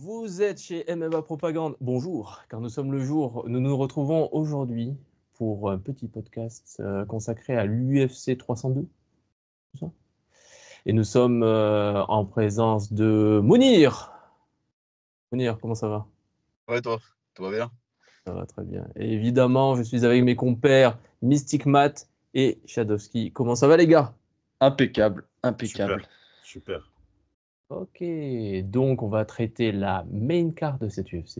Vous êtes chez MMA Propagande. Bonjour, car nous sommes le jour. Nous nous retrouvons aujourd'hui pour un petit podcast consacré à l'UFC 302. C'est ça. Et nous sommes en présence de Mounir. Mounir, comment ça va? Ouais, toi, tout va bien? Ça va très bien. Et évidemment, je suis avec mes compères Mystic Matt et Shadowski. Comment ça va, les gars? Impeccable, impeccable. Super. Ok, donc on va traiter la main card de cette UFC.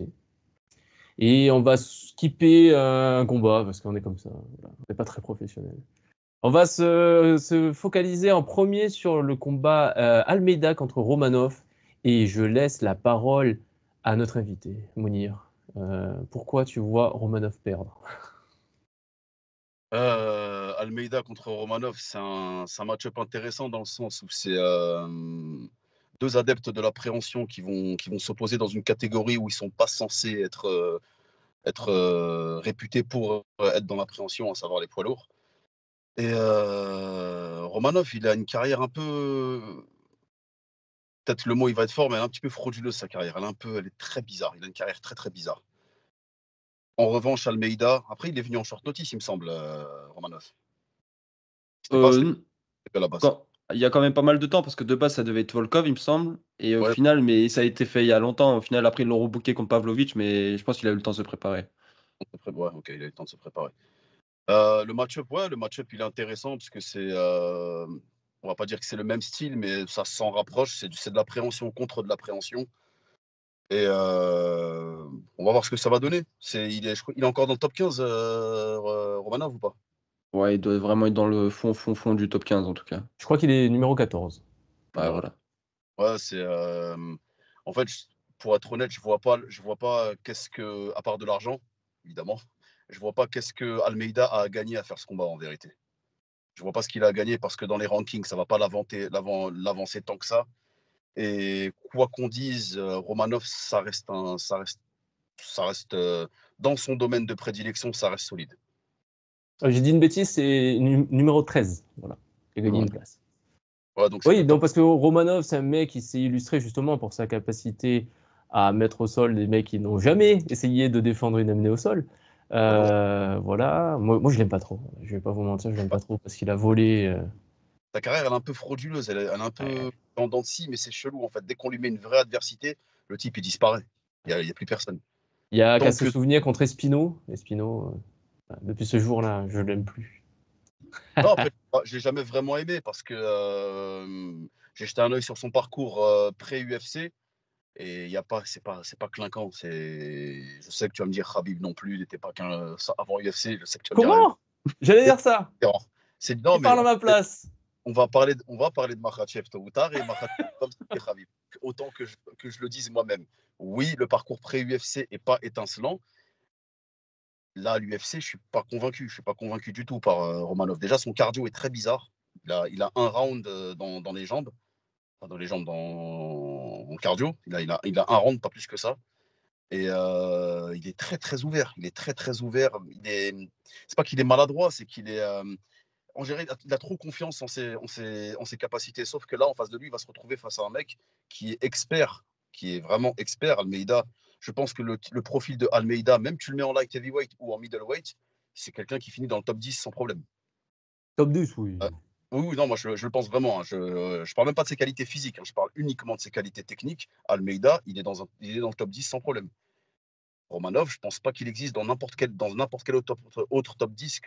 Et on va skipper un combat parce qu'on est comme ça. Voilà. On n'est pas très professionnel. On va se focaliser en premier sur le combat Almeida contre Romanov. Et je laisse la parole à notre invité, Mounir. Pourquoi tu vois Romanov perdre? Almeida contre Romanov, c'est un match-up intéressant dans le sens où c'est deux adeptes de l'appréhension qui vont s'opposer dans une catégorie où ils sont pas censés être réputés pour être dans l'appréhension, à savoir les poids lourds. Et Romanov, il a une carrière un peu, peut-être le mot il va être fort, mais elle est un petit peu frauduleuse sa carrière. Elle est très bizarre. Il a une carrière très très bizarre. En revanche, Almeida, après il est venu en short notice, il me semble, Romanov. C'était pas Euh, à la base. Il y a quand même pas mal de temps parce que de base ça devait être Volkov, il me semble. Et au Ouais, final, mais ça a été fait il y a longtemps. Au final, après ils l'ont rebooké contre Pavlovich, mais je pense qu'il a eu le temps de se préparer. ouais, ok, il a eu le temps de se préparer. Le match-up, il est intéressant parce que on va pas dire que c'est le même style, mais ça s'en rapproche. C'est de l'appréhension contre de l'appréhension. Et on va voir ce que ça va donner. Il est encore dans le top 15, Romanov ou pas? Ouais, il doit vraiment être dans le fond du top 15 en tout cas. Je crois qu'il est numéro 14. Ouais, voilà. Ouais, en fait, pour être honnête, je vois pas qu'est-ce que, à part de l'argent, évidemment, je vois pas qu'est-ce que Almeida a à gagner à faire ce combat en vérité. Je vois pas ce qu'il a à gagner parce que dans les rankings, ça va pas l'avancer tant que ça. Et quoi qu'on dise, Romanov, ça reste dans son domaine de prédilection, ça reste solide. J'ai dit une bêtise, c'est numéro 13. Voilà. Il a gagné une place. Ouais, donc Oui, c'était non, top. parce que Romanov, c'est un mec qui s'est illustré justement pour sa capacité à mettre au sol des mecs qui n'ont jamais essayé de défendre une amenée au sol. Voilà, moi je l'aime pas trop. Je vais pas vous mentir, je l'aime pas trop parce qu'il a volé. Sa carrière, elle est un peu frauduleuse, elle est un peu en dents de scie, mais c'est chelou en fait. Dès qu'on lui met une vraie adversité, le type il disparaît. Il y a plus personne. Il y a qu'à Tant se que souvenir contre Espino. Espino, depuis ce jour-là, je l'aime plus. non, après, je l'ai jamais vraiment aimé parce que j'ai jeté un œil sur son parcours pré-UFC et c'est pas clinquant. Je sais que tu vas me dire Khabib non plus, il n'était pas qu'un avant UFC. Je sais que tu vas me dire la même Comment? J'allais dire ça. chose. Non, Qui mais parle à ma place? on va parler de Makhachev tôt ou tard et Makhachev comme c'était Khabib. Autant que je le dise moi-même. Oui, le parcours pré-UFC est pas étincelant. Là, l'UFC, je suis pas convaincu. Je suis pas convaincu du tout par Romanov. Déjà, son cardio est très bizarre. Il a un round dans les jambes, enfin, dans les jambes, en cardio. Il a un round, pas plus que ça. Et il est très très ouvert. Il est très très ouvert. C'est pas qu'il est maladroit, c'est qu'il est en général, il a trop confiance en ses capacités. Sauf que là, en face de lui, il va se retrouver face à un mec qui est expert, qui est vraiment expert. Almeida, je pense que le profil de Almeida, même tu le mets en light heavyweight ou en middleweight, c'est quelqu'un qui finit dans le top 10 sans problème. Top 10, oui. Oui, oui, non, moi je le pense vraiment. Je ne parle même pas de ses qualités physiques, je parle uniquement de ses qualités techniques. Almeida, il est dans le top 10 sans problème. Romanov, je pense pas qu'il existe dans n'importe quel autre top 10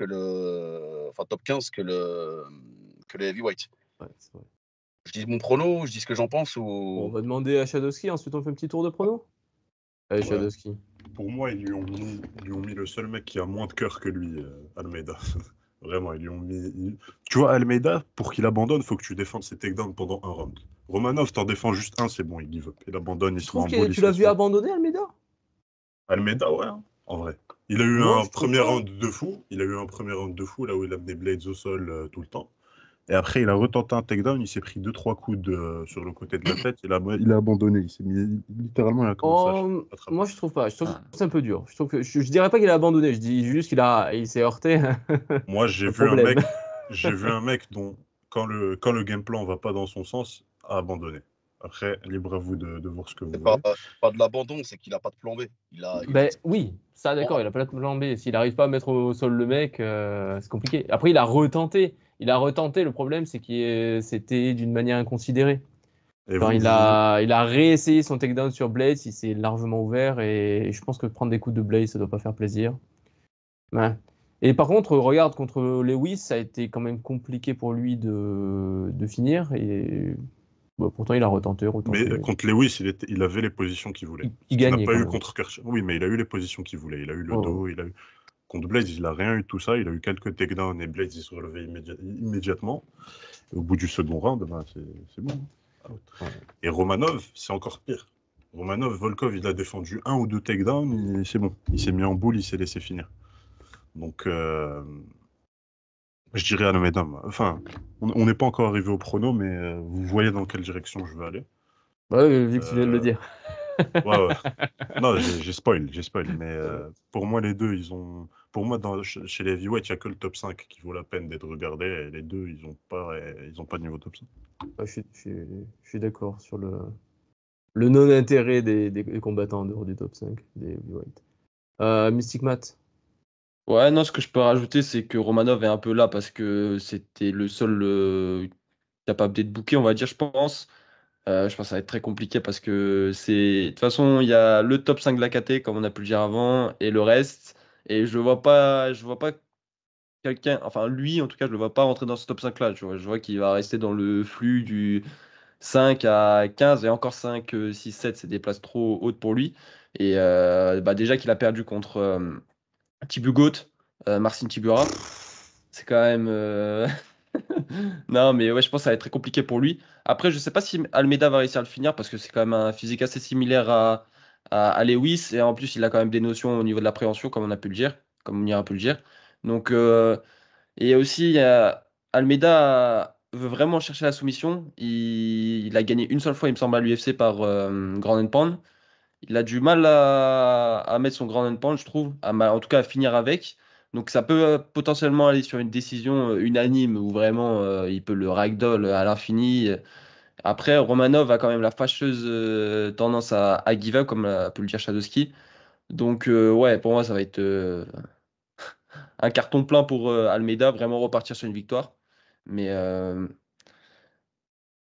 enfin top 15 que le heavyweight. Ouais, c'est vrai. Je dis mon prono, je dis ce que j'en pense Bon, on ou. va demander à Shadowski, ensuite on fait un petit tour de prono. Allez, Ouais. Shadowski. Pour moi, ils lui ont mis le seul mec qui a moins de cœur que lui, Almeida. Vraiment, ils lui ont mis. Tu vois, Almeida, pour qu'il abandonne, faut que tu défendes ses takedowns pendant un round. Romanov, t'en défends juste un, c'est bon, il give up. Il abandonne, il Tu se met trouves en que boule, il tu se l'as laisse vu faire. abandonner, Almeida? Almeida, ouais, hein, en vrai. Il a eu Moi, un je trouve premier pas. round de fou. Il a eu un premier round de fou, là où il a mené Blades au sol tout le temps. Et après, il a retenté un takedown, il s'est pris 2-3 coups sur le côté de la tête, il a abandonné, il s'est mis, littéralement, il a commencé à attraper. Moi, je trouve pas. Je trouve que c'est un peu dur. Je trouve que je dirais pas qu'il a abandonné. Je dis juste il s'est heurté. Moi, j'ai Un vu un problème. mec, j'ai vu un mec dont, quand le game plan va pas dans son sens, a abandonné. Après, libre à vous de voir ce que vous C'est voulez. pas de l'abandon, c'est qu'il a pas de plan B. Il Ben est oui, ça d'accord, il a pas de plan B. S'il n'arrive pas à mettre au sol le mec, c'est compliqué. Après, il a retenté. Il a retenté. Le problème, c'est que c'était d'une manière inconsidérée. Et Genre, vous, il a réessayé son takedown sur Blade, il s'est largement ouvert et je pense que prendre des coups de Blade, ça doit pas faire plaisir. Ouais. Et par contre, regarde, contre Lewis, ça a été quand même compliqué pour lui de finir et bah, pourtant il a retenté, mais retenté. contre Lewis, il avait les positions qu'il voulait. Il Ce qu'il n'a gagnait pas quand eu même. contre Kershaw. Oui, mais il a eu les positions qu'il voulait. Il a eu le Oh, dos, il a eu... Contre Blades, il a rien eu de tout ça. Il a eu quelques takedowns et Blades, il se relevait immédiatement. Au bout du second round, ben, c'est bon. Out. ouais. Et Romanov, c'est encore pire. Romanov, Volkov, il a défendu un ou deux takedowns, c'est bon. Il s'est mis en boule, il s'est laissé finir. Donc, je dirais à la mesdames. Enfin, on n'est pas encore arrivé au prono, mais vous voyez dans quelle direction je veux aller. Bah oui, vu que tu viens de le Euh, dire. ouais, ouais. Non, j'ai spoil. Mais pour moi, les deux, ils ont. Pour moi, chez les heavyweights, il n'y a que le top 5 qui vaut la peine d'être regardé. Et les deux, ils ont pas de niveau top 5. Ouais, je suis d'accord sur le non-intérêt des combattants en dehors du top 5 des heavyweight. Mystic Matt. Ouais, non, ce que je peux rajouter, c'est que Romanov est un peu là parce que c'était le seul capable d'être booké, on va dire, je pense. Je pense que ça va être très compliqué parce que de toute façon, il y a le top 5 de la KT, comme on a pu le dire avant, et le reste. Et je vois pas quelqu'un, enfin lui, en tout cas, je le vois pas rentrer dans ce top 5 là. Tu vois, je vois qu'il va rester dans le flux du 5 à 15 et encore 5, 6, 7, c'est des places trop hautes pour lui. Et bah, déjà qu'il a perdu contre Tibugot, Marcin Tibura, c'est quand même. Non, mais ouais, je pense que ça va être très compliqué pour lui. Après, je sais pas si Almeida va réussir à le finir parce que c'est quand même un physique assez similaire à Lewis. Et en plus, il a quand même des notions au niveau de l'appréhension, comme on a pu le dire. Comme on ira pu le dire. Donc, et aussi, Almeida veut vraiment chercher la soumission. Il a gagné une seule fois, il me semble, à l'UFC par Ground and Pound. Il a du mal à mettre son Ground and Pound, je trouve. En tout cas, à finir avec. Donc, ça peut potentiellement aller sur une décision unanime où vraiment il peut le ragdoll à l'infini. Après, Romanov a quand même la fâcheuse tendance à give up, comme a pu le dire Shadowski. Donc, ouais, pour moi, ça va être un carton plein pour Almeida, vraiment repartir sur une victoire. Mais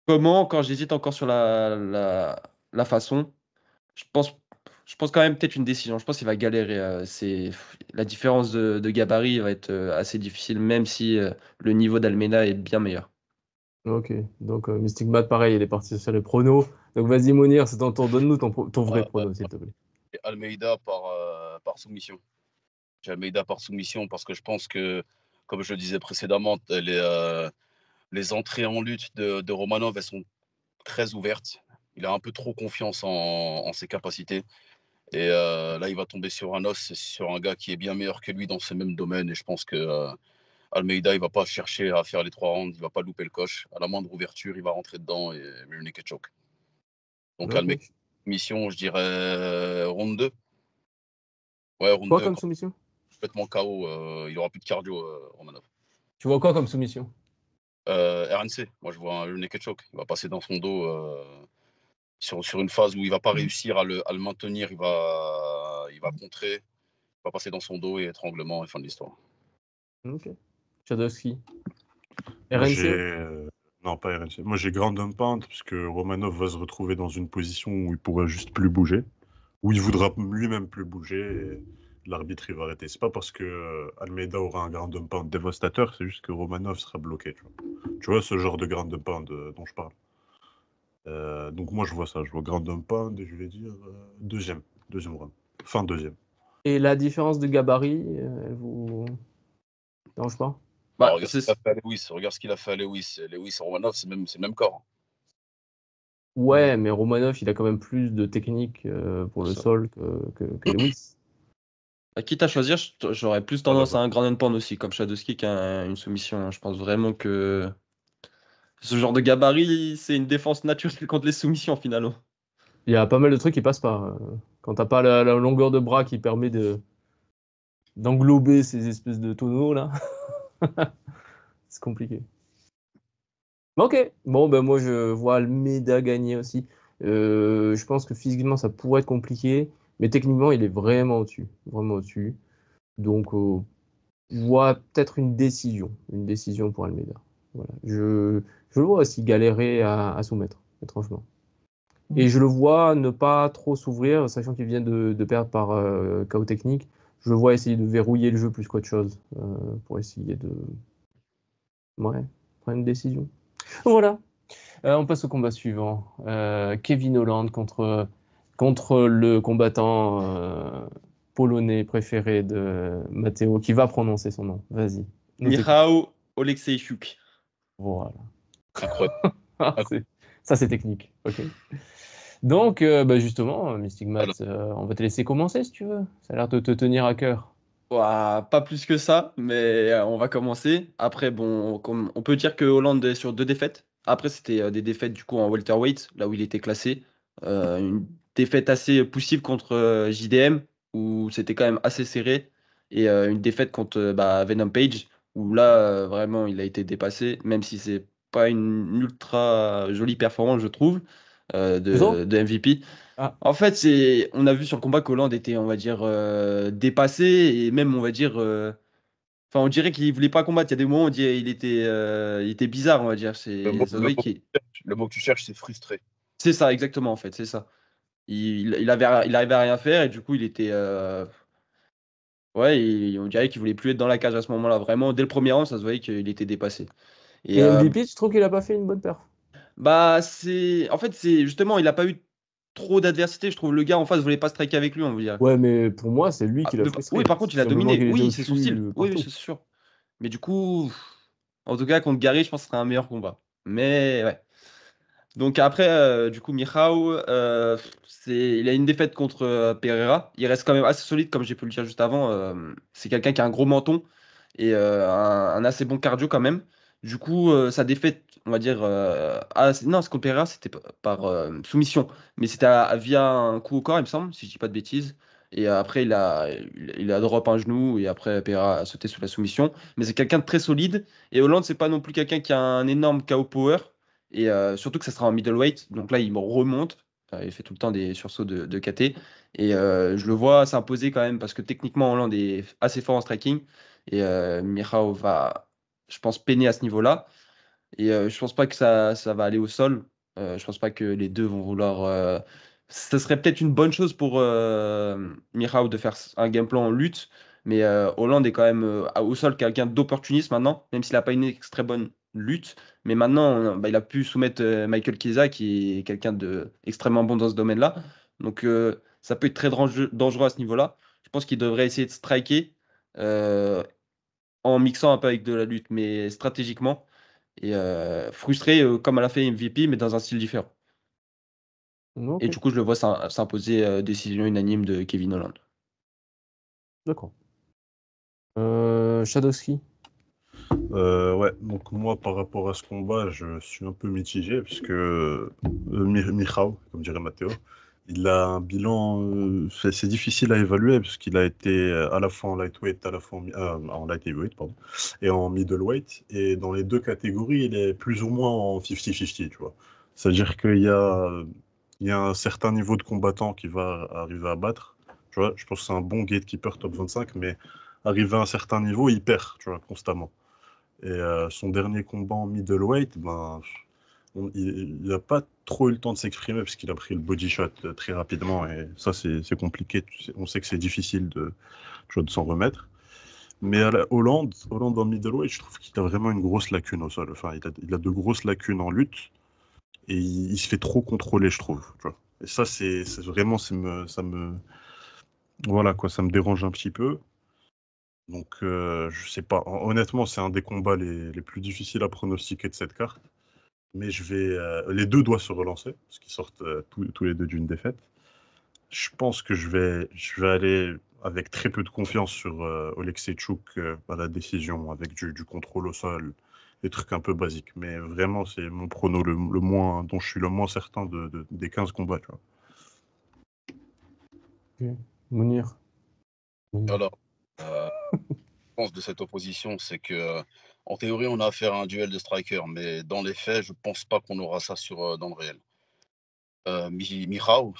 comment, quand j'hésite encore sur la façon, je pense, je pense quand même peut-être une décision. Je pense qu'il va galérer. La différence de gabarit va être assez difficile, même si le niveau d'Almeida est bien meilleur. Ok, donc Mystic Matt, pareil, il est parti sur les pronos. Donc vas-y, Mounir, c'est ton tour. Donne-nous ton vrai euh, prono, s'il te plaît. Almeida par soumission. J'ai Almeida par soumission parce que je pense que, comme je le disais précédemment, les entrées en lutte de Romanov, elles sont très ouvertes. Il a un peu trop confiance en ses capacités. Et là, il va tomber sur un os, sur un gars qui est bien meilleur que lui dans ce même domaine. Et je pense que Almeida, il va pas chercher à faire les 3 rounds, il va pas louper le coche. À la moindre ouverture, il va rentrer dedans et le naked choke. Donc Almeida, Ok. mission, je dirais round 2. Ouais, round Quoi 2, comme soumission? complètement KO. Il aura plus de cardio, Romanov. Tu vois quoi comme soumission? RNC, moi je vois le naked choke. Il va passer dans son dos sur une phase où il va pas réussir à le maintenir. Il va contrer, il va passer dans son dos et étranglement et fin de l'histoire. Ok. Shadowski. moi, RNC? non, pas RNC. Moi, j'ai Ground and Pound parce que Romanov va se retrouver dans une position où il pourra juste plus bouger, où il voudra lui-même plus bouger et l'arbitre, il va arrêter. C'est pas parce que Almeida aura un Ground and Pound dévastateur, c'est juste que Romanov sera bloqué. Tu vois ce genre de Ground and Pound dont je parle. Donc, moi, je vois ça. Je vois Ground and Pound et je vais dire deuxième round. Fin deuxième. Et la différence de gabarit, elle vous dérange pas? Bah, Bah, regarde ce qu'il a fait à Lewis. Regarde ce qu'il a fait à Lewis. Lewis et Romanov, c'est le même corps. Ouais, mais Romanov, il a quand même plus de technique pour le ça. sol que Lewis. Bah, quitte à choisir, j'aurais plus Voilà, tendance à un Ground and Pound aussi, comme Shadowski, qu'à une soumission, hein. Je pense vraiment que ce genre de gabarit, c'est une défense naturelle contre les soumissions, finalement. Il y a pas mal de trucs qui passent pas. Quand t'as pas la longueur de bras qui permet d'englober ces espèces de tonneaux là, c'est compliqué. Ok, bon, ben moi je vois Almeida gagner aussi. Je pense que physiquement ça pourrait être compliqué, mais techniquement il est vraiment au-dessus. Vraiment au-dessus. Donc je vois peut-être une décision pour Almeida. Voilà. Je le vois aussi galérer à soumettre, étrangement. Et je le vois ne pas trop s'ouvrir, sachant qu'il vient de perdre par KO technique. Je le vois essayer de verrouiller le jeu plus qu'autre chose pour essayer de ouais, prendre une décision. Voilà. On passe au combat suivant. Kevin Holland contre le combattant polonais préféré de Matteo, qui va prononcer son nom. Vas-y, nous t'écoutons. Michał Oleksiejczuk. Voilà. Incroyable. Ah, ça, c'est technique. Ok. Donc, bah, justement, Mystic Alors, Matt, on va te laisser commencer si tu veux. Ça a l'air de te tenir à cœur. Ouah, pas plus que ça, mais on va commencer. Après, bon, on peut dire que Hollande est sur 2 défaites. Après, c'était des défaites du coup en welterweight, là où il était classé. Une défaite assez poussive contre JDM, où c'était quand même assez serré. Et une défaite contre Venom Page, où là, vraiment, il a été dépassé, même si c'est pas une ultra jolie performance, je trouve, Zo? de MVP. Ah, En fait, on a vu sur le combat qu'Hollande était, on va dire, dépassé et même, on va dire, enfin, on dirait qu'il voulait pas combattre. Il y a des moments où il était bizarre, on va dire. le mot, Ça se le voyait mot, le mot que tu cherches, c'est frustré. c'est ça, exactement, en fait, c'est ça. Il arrivait à rien faire et du coup, il était, ouais, on dirait qu'il voulait plus être dans la cage à ce moment-là. Vraiment, dès le premier round, ça se voyait qu'il était dépassé. Et et MVP, tu trouves qu'il a pas fait une bonne perf? bah, en fait, c'est justement, il a pas eu trop d'adversité. Je trouve le gars en face voulait pas striker avec lui, on va dire. Ouais, mais pour moi, c'est lui qui l'a Oui, frustré. par contre, C'est il a simplement dominé. qu'il était Oui, c'est son au-dessus style. Oui, oui, partout. c'est sûr. Mais du coup, en tout cas, contre Gary, je pense que ce serait un meilleur combat. Mais ouais. Donc après, du coup, Michał, il a une défaite contre Pereira. Il reste quand même assez solide, comme j'ai pu le dire juste avant. C'est quelqu'un qui a un gros menton et un assez bon cardio quand même. Du coup, sa défaite, on va dire, non, c'est contre Pereira, c'était par soumission, mais c'était via un coup au corps, il me semble, si je dis pas de bêtises. Et après, il a drop un genou et après, Pereira a sauté sous la soumission. Mais c'est quelqu'un de très solide. Et Hollande, c'est pas non plus quelqu'un qui a un énorme KO power. Et surtout que ça sera en middleweight. Donc là, il me remonte. Il fait tout le temps des sursauts de KT. Et je le vois s'imposer quand même parce que techniquement, Hollande est assez fort en striking. Et Michał va, je pense, peiner à ce niveau-là. Et je pense pas que ça va aller au sol. Je pense pas que les deux vont vouloir. Ce serait peut-être une bonne chose pour Michał de faire un game plan en lutte. Mais Hollande est quand même au sol quelqu'un d'opportuniste maintenant, même s'il n'a pas une très bonne lutte. Mais maintenant, bah, il a pu soumettre Michael Chiesa, qui est quelqu'un de extrêmement bon dans ce domaine-là. Donc ça peut être très dangereux à ce niveau-là. Je pense qu'il devrait essayer de striker euh, en mixant un peu avec de la lutte, mais stratégiquement. Et frustré comme elle a fait MVP, mais dans un style différent. Et Ok, du coup, je le vois s'imposer décision unanime de Kevin Holland. d'accord. Shadowski. Ouais, donc moi par rapport à ce combat, je suis un peu mitigé parce que Michał, comme dirait Matteo, il a un bilan, c'est difficile à évaluer parce qu'il a été à la fois en lightweight, à la fois en light heavyweight, pardon, et en middleweight. Et dans les deux catégories, il est plus ou moins en 50-50, tu vois. C'est-à-dire il y a un certain niveau de combattant qui va arriver à battre. Tu vois, je pense que c'est un bon gatekeeper top 25, mais arrivé à un certain niveau, il perd, tu vois, constamment. Et son dernier combat en middleweight, ben, il n'a pas trop eu le temps de s'exprimer parce qu'il a pris le body shot très rapidement et ça, c'est compliqué. On sait que c'est difficile tu vois, de s'en remettre. Mais à la Hollande en middleweight, je trouve qu'il a vraiment une grosse lacune au sol. Enfin, il a de grosses lacunes en lutte et il se fait trop contrôler, je trouve. Tu vois. Et ça, c'est vraiment, voilà quoi, ça me dérange un petit peu. Donc, je sais pas. Honnêtement, c'est un des combats les plus difficiles à pronostiquer de cette carte. Mais les deux doivent se relancer, parce qu'ils sortent tous les deux d'une défaite. Je pense que je vais aller avec très peu de confiance sur Oleksiejczuk à la décision, avec du contrôle au sol, des trucs un peu basiques. Mais vraiment, c'est mon prono le moins, dont je suis le moins certain des 15 combats. Tu vois. Ok. Mounir. Mounir. Alors, pense de cette opposition, c'est que En théorie, on a affaire à un duel de strikers, mais dans les faits, je pense pas qu'on aura ça dans le réel. Michał,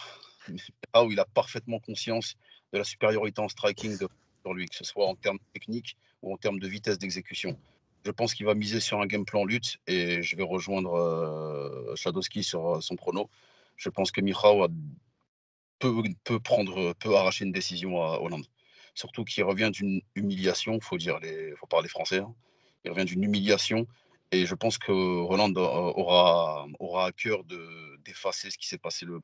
il a parfaitement conscience de la supériorité en striking sur lui, que ce soit en termes techniques ou en termes de vitesse d'exécution. Je pense qu'il va miser sur un game plan lutte et je vais rejoindre Shadowski sur son prono. Je pense que Michał peut arracher une décision à Hollande. Surtout qu'il revient d'une humiliation, faut parler français. Hein. Il revient d'une humiliation et je pense que Hollande aura à cœur d'effacer ce qui s'est passé le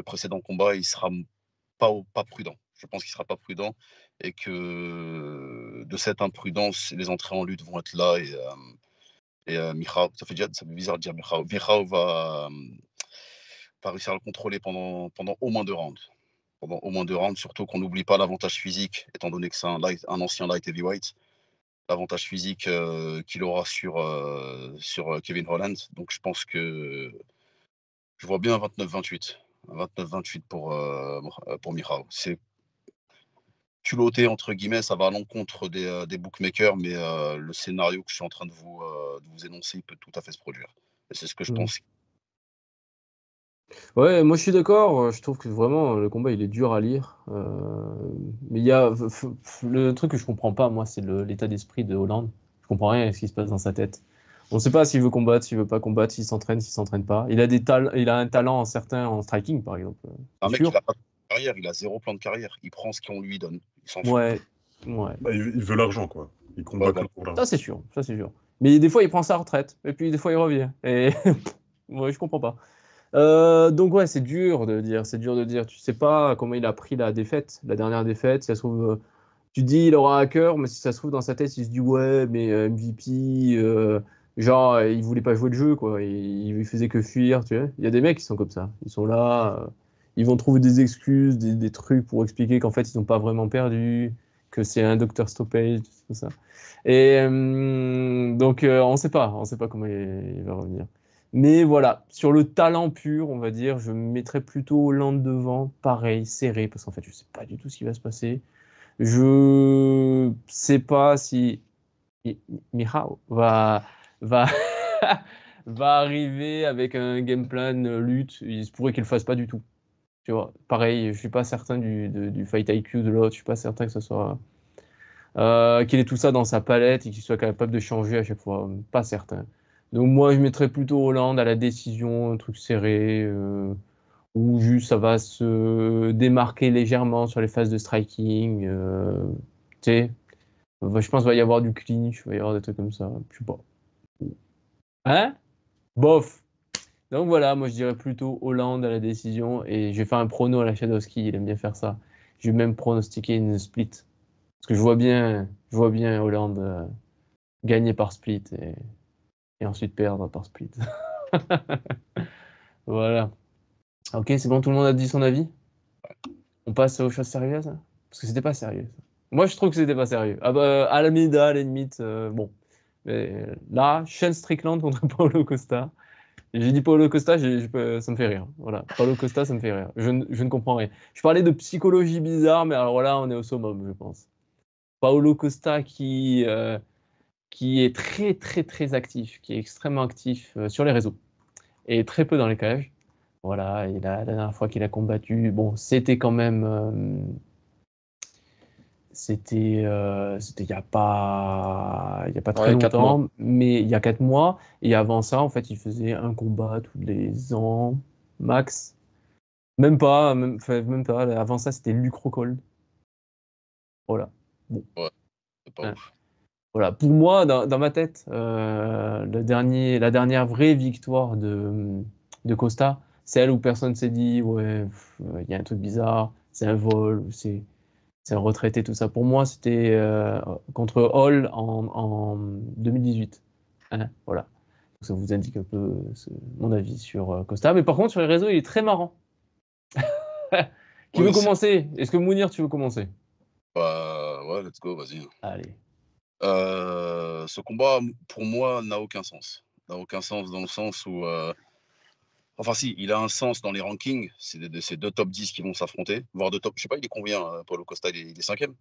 précédent combat. Il sera pas prudent. Je pense qu'il sera pas prudent et que de cette imprudence, les entrées en lutte vont être là et Michał, ça fait bizarre de dire Michał va réussir à le contrôler pendant au moins 2 rounds. Pendant au moins 2 rounds, surtout qu'on n'oublie pas l'avantage physique, étant donné que c'est un ancien light heavyweight, l'avantage physique qu'il aura sur Kevin Holland. Donc je pense que je vois bien un 29-28. Un 29-28 pour Michał. C'est culotté, entre guillemets, ça va à l'encontre des bookmakers, mais le scénario que je suis en train de vous énoncer, il peut tout à fait se produire. Et c'est ce que je pense. Ouais, moi je suis d'accord. Je trouve que vraiment le combat il est dur à lire. Mais il y a le truc que je comprends pas, moi, c'est l'état d'esprit de Hollande. Je comprends rien à ce qui se passe dans sa tête. On ne sait pas s'il veut combattre, s'il veut pas combattre, s'il s'entraîne pas. Il a un talent certain en striking, par exemple. Un mec, Sûr. il a pas de carrière, il a 0 plan de carrière. Il prend ce qu'on lui donne. Il s'en fout. Ouais. Bah, il veut l'argent, quoi. Il combat Ouais, que voilà. pour l'argent. Ça c'est sûr, ça c'est sûr. Mais des fois il prend sa retraite, et puis des fois il revient. Et ouais, je comprends pas. Donc ouais, c'est dur de dire, c'est dur de dire. Tu sais pas comment il a pris la défaite, la dernière défaite. Si ça se trouve, tu dis il aura à cœur, mais si ça se trouve dans sa tête, il se dit ouais, mais MVP, genre il voulait pas jouer le jeu quoi, il faisait que fuir. Tu vois, il y a des mecs qui sont comme ça. Ils sont là, ils vont trouver des excuses, des trucs pour expliquer qu'en fait ils n'ont pas vraiment perdu, que c'est un docteur stoppage, tout ça. Et donc on sait pas comment il va revenir. Mais voilà, sur le talent pur, on va dire, je mettrais plutôt Hollande devant, pareil, serré, parce qu'en fait, je sais pas du tout ce qui va se passer. Je sais pas si Michał va, va arriver avec un game plan lutte. Il se pourrait qu'il le fasse pas du tout. Tu vois, pareil, je suis pas certain du fight IQ de l'autre. Je suis pas certain que ce soit qu'il ait tout ça dans sa palette et qu'il soit capable de changer à chaque fois. Pas certain. Donc moi, je mettrais plutôt Hollande à la décision, un truc serré, où juste ça va se démarquer légèrement sur les phases de striking. Tu sais, je pense qu'il va y avoir du clinch, il va y avoir des trucs comme ça. Je sais pas. Hein? Bof. Donc voilà, moi je dirais plutôt Hollande à la décision et je vais faire un prono à la Shadowski, il aime bien faire ça. Je vais même pronostiquer une split. Parce que je vois bien Hollande gagner par split et ensuite perdre par split. Voilà. Ok, c'est bon, tout le monde a dit son avis? On passe aux choses sérieuses? Parce que c'était pas sérieux, ça. Moi, je trouve que c'était pas sérieux. Ah bah, Alameda, à la limite, bon. Mais là, Sean Strickland contre Paulo Costa. J'ai dit Paulo Costa, ça me fait rire. Voilà, Paulo Costa, ça me fait rire. Je ne comprends rien. Je parlais de psychologie bizarre, mais alors là, on est au summum, je pense. Paulo Costa qui est très, très, très actif, qui est extrêmement actif sur les réseaux et très peu dans les cages. Voilà, et la dernière fois qu'il a combattu, bon, c'était quand même. C'était il n'y a pas très Ouais, 4 mois. longtemps, mais il y a 4 mois. Et avant ça, en fait, il faisait un combat tous les ans, max. Même pas, enfin, même pas. Avant ça, c'était Luke Rockhold. Voilà. Bon. Ouais, c'est pas Hein. ouf. Voilà. Pour moi, dans ma tête, la dernière vraie victoire de Costa, celle où personne s'est dit, ouais, il y a un truc bizarre, c'est un vol, c'est un retraité, tout ça. Pour moi, c'était contre Hall en 2018. Hein, voilà. Donc, ça vous indique un peu mon avis sur Costa. Mais par contre, sur les réseaux, il est très marrant. Qui veut Oui, commencer? Est-ce que Mounir, tu veux commencer? ouais, let's go, vas-y. Allez. Ce combat, pour moi, n'a aucun sens. N'a aucun sens dans le sens où. Enfin, si, il a un sens dans les rankings. C'est ces 2 top 10 qui vont s'affronter. Voire 2 top. Je sais pas, il est combien, Paulo Costa? Il est 5e?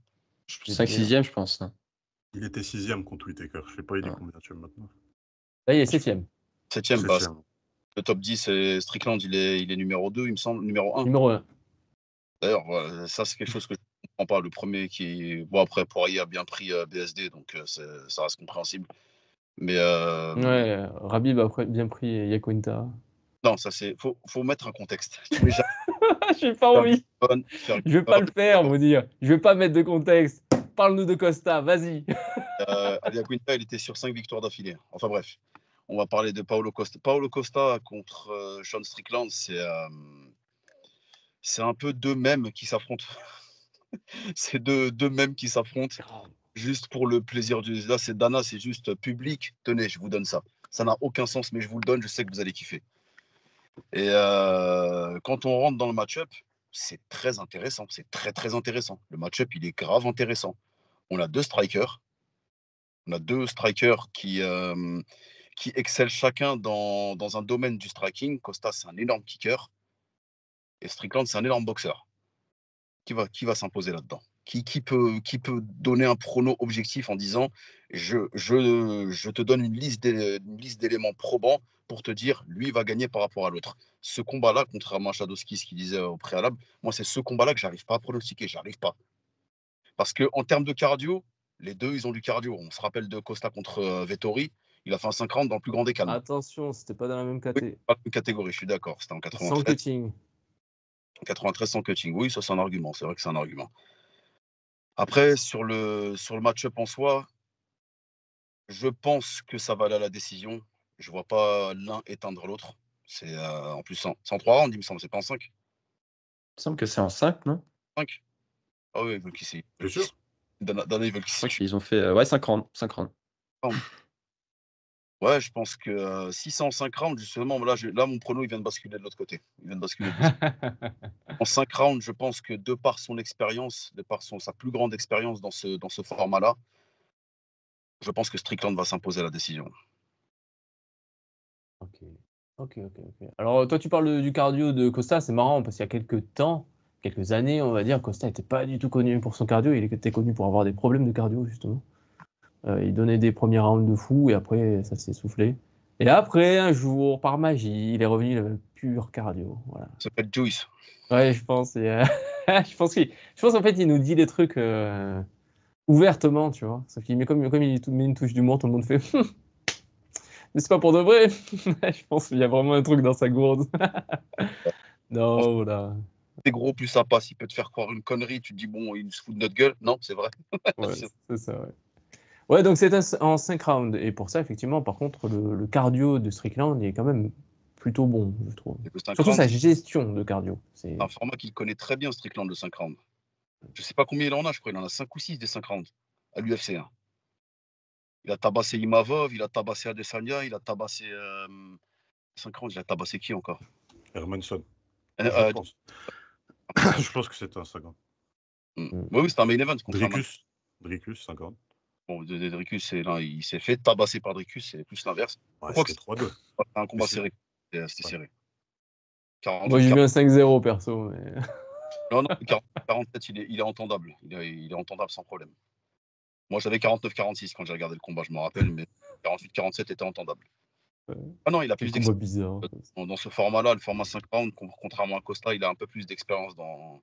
5-6e, je pense. Hein. Il était 6e contre Whittaker. Je sais pas, il est Ouais. combien maintenant? Là, il est 7e. 7e, 7e. le top 10, et Strickland, il est numéro 2, il me semble, numéro 1. Numéro 1. D'ailleurs, voilà, ça, c'est quelque chose que je ne comprends pas. Le premier qui. Bon, après, Poirier a bien pris BSD, donc ça reste compréhensible. Mais Ouais, Rabib a bien pris Yaquinta. non, ça, c'est. Faut mettre un contexte. Tu mets jamais J'ai pas envie. faire Je vais pas le faire, vous dire. Je vais pas mettre de contexte. Parle-nous de Costa, vas-y. Aliaquinta, il était sur 5 victoires d'affilée. Enfin bref, on va parler de Paulo Costa. Paulo Costa contre Sean Strickland, c'est un peu deux mêmes qui s'affrontent. C'est deux mêmes qui s'affrontent juste pour le plaisir du. Là, c'est Dana, c'est juste public. Tenez, je vous donne ça. Ça n'a aucun sens, mais je vous le donne, je sais que vous allez kiffer. Et quand on rentre dans le match-up, c'est très intéressant. C'est très, très intéressant. Le match-up, il est grave intéressant. On a deux strikers. On a deux strikers qui excellent chacun dans un domaine du striking. Costa, c'est un énorme kicker. Et Strickland, c'est un énorme boxeur. Qui va s'imposer là-dedans? Qui peut donner un prono objectif en disant je te donne une liste d'éléments probants pour te dire lui va gagner par rapport à l'autre. Ce combat-là, contrairement à Shadowski, ce qu'il disait au préalable, moi c'est ce combat-là que j'arrive pas à pronostiquer, j'arrive pas. Parce qu'en termes de cardio, les deux ils ont du cardio. On se rappelle de Costa contre Vettori, il a fait un 5 rounds dans le plus grand des calmes. Attention, c'était pas dans la même Oui, catégorie. pas la même catégorie, je suis d'accord, c'était en Sans 93. cutting. 93 sans cutting, oui, ça c'est un argument, c'est vrai que c'est un argument. Après, sur le match-up en soi, je pense que ça va aller à la décision. Je vois pas l'un éteindre l'autre. C'est en plus 103 rounds, il me semble, c'est pas en 5. Il me semble que c'est en 5, non? 5. Ah oui, ils veulent qui c'est. T'es sûr? Dana, ils veulent qui Je c'est. crois qu'ils ont fait ouais, 5 rounds. 5 rounds. Ouais, je pense que si c'est en 5 rounds, justement, là, mon prono, il vient de basculer de l'autre côté. Il vient de basculer de l'autre côté. En 5 rounds, je pense que de par son expérience, sa plus grande expérience dans ce format-là, je pense que Strickland va s'imposer à la décision. Ok. Alors, toi, tu parles du cardio de Costa, c'est marrant parce qu'il y a quelques années, on va dire, Costa n'était pas du tout connu pour son cardio, il était connu pour avoir des problèmes de cardio, justement. Il donnait des premiers rounds de fou et après, ça s'est soufflé. Et après, un jour, par magie, il est revenu, il avait le pur cardio. Voilà. Ça s'appelle Juice. Ouais, je pense. Je pense qu'en fait, il nous dit des trucs ouvertement, tu vois. Sauf qu'il met comme il met une touche d'humour, tout le monde fait. Mais c'est pas pour de vrai. Je pense qu'il y a vraiment un truc dans sa gourde. Non, voilà. T'es gros, plus ça passe. Il peut te faire croire une connerie. Tu te dis, bon, il se fout de notre gueule. Non, c'est vrai. Ouais, c'est ça, ouais. Ouais, donc c'est en 5 rounds. Et pour ça, effectivement, par contre, le cardio de Strickland est quand même plutôt bon, je trouve. C'est un Surtout sa round, gestion de cardio. c'est un format qu'il connaît très bien, Strickland, le 5 rounds. Je sais pas combien il en a, je crois. Il en a 5 ou 6 des 5 rounds à l'UFC. Hein. Il a tabassé Imavov, il a tabassé Adesanya, il a tabassé 5 rounds. Il a tabassé qui encore? Hermanson. Je euh, pense. Je pense que c'est un 50. Oui, c'est un main event contre Dricus, 50. Bon, Dricus, il s'est fait tabasser par Dricus, c'est plus l'inverse. Ouais, C'était 3-2. un combat serré. C'était serré. 49, Moi, j'ai vu un 5-0 perso. Mais... Non, 47, il est entendable. Il est entendable sans problème. Moi, j'avais 49-46 quand j'ai regardé le combat, je me rappelle, mais 48-47 était entendable. Ah non, il a plus d'expérience. Bizarre. Dans ce format-là, le format 5 rounds, contrairement à Costa, il a un peu plus d'expérience dans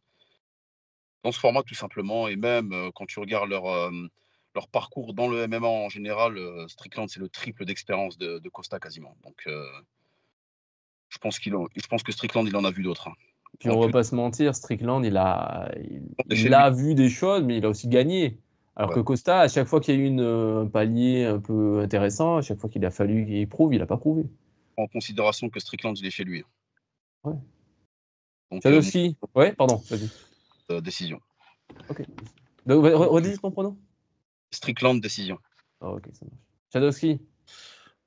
ce format, tout simplement. Et même quand tu regardes leur parcours dans le MMA en général, Strickland, c'est le triple d'expérience de Costa quasiment. Donc, je pense que Strickland, il en a vu d'autres. Hein. Puis on va pas se mentir, Strickland, il a vu des choses, mais il a aussi gagné. Alors que Costa, à chaque fois qu'il y a eu un palier un peu intéressant, à chaque fois qu'il a fallu qu'il prouve, il n'a pas prouvé. En considération que Strickland, il est chez lui. Ouais. Donc, Shadowski, ouais, pardon, vas-y. Décision. Ok. Redis ton pronom. Strickland, décision. Ah, ok, ça marche. Shadowski.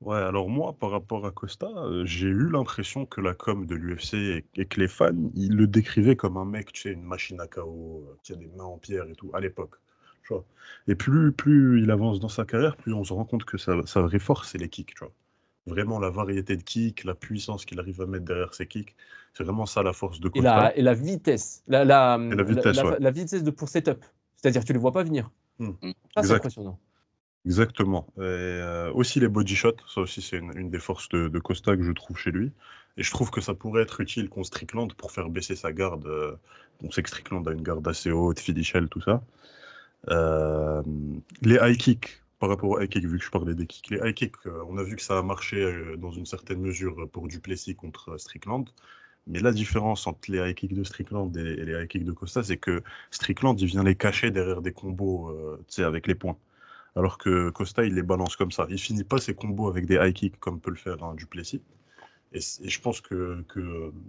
Ouais, alors moi, par rapport à Costa, j'ai eu l'impression que la com de l'UFC et que les fans, ils le décrivaient comme un mec, tu sais, une machine à KO, qui a des mains en pierre et tout, à l'époque. Tu vois. Et plus il avance dans sa carrière, plus on se rend compte que sa vraie force, c'est les kicks, tu vois. Vraiment, la variété de kicks, la puissance qu'il arrive à mettre derrière ses kicks, c'est vraiment ça la force de Costa. Et la vitesse. Et la vitesse, ouais. La vitesse pour setup. C'est-à-dire que tu ne le vois pas venir. Ça, c'est Exact. impressionnant. Exactement. Et aussi les body shots, ça aussi c'est une des forces de Costa que je trouve chez lui. Et je trouve que ça pourrait être utile contre Strickland pour faire baisser sa garde. On sait que Strickland a une garde assez haute, Finichel, tout ça. Euh, les high kicks, par rapport aux high kicks, vu que je parlais des kicks, les high kicks, on a vu que ça a marché dans une certaine mesure pour Duplessis contre Strickland. Mais la différence entre les high kicks de Strickland et les high kicks de Costa, c'est que Strickland, il vient les cacher derrière des combos, tu sais, avec les poings. Alors que Costa, il les balance comme ça. Il finit pas ses combos avec des high kicks comme peut le faire un Duplessis. Et je pense que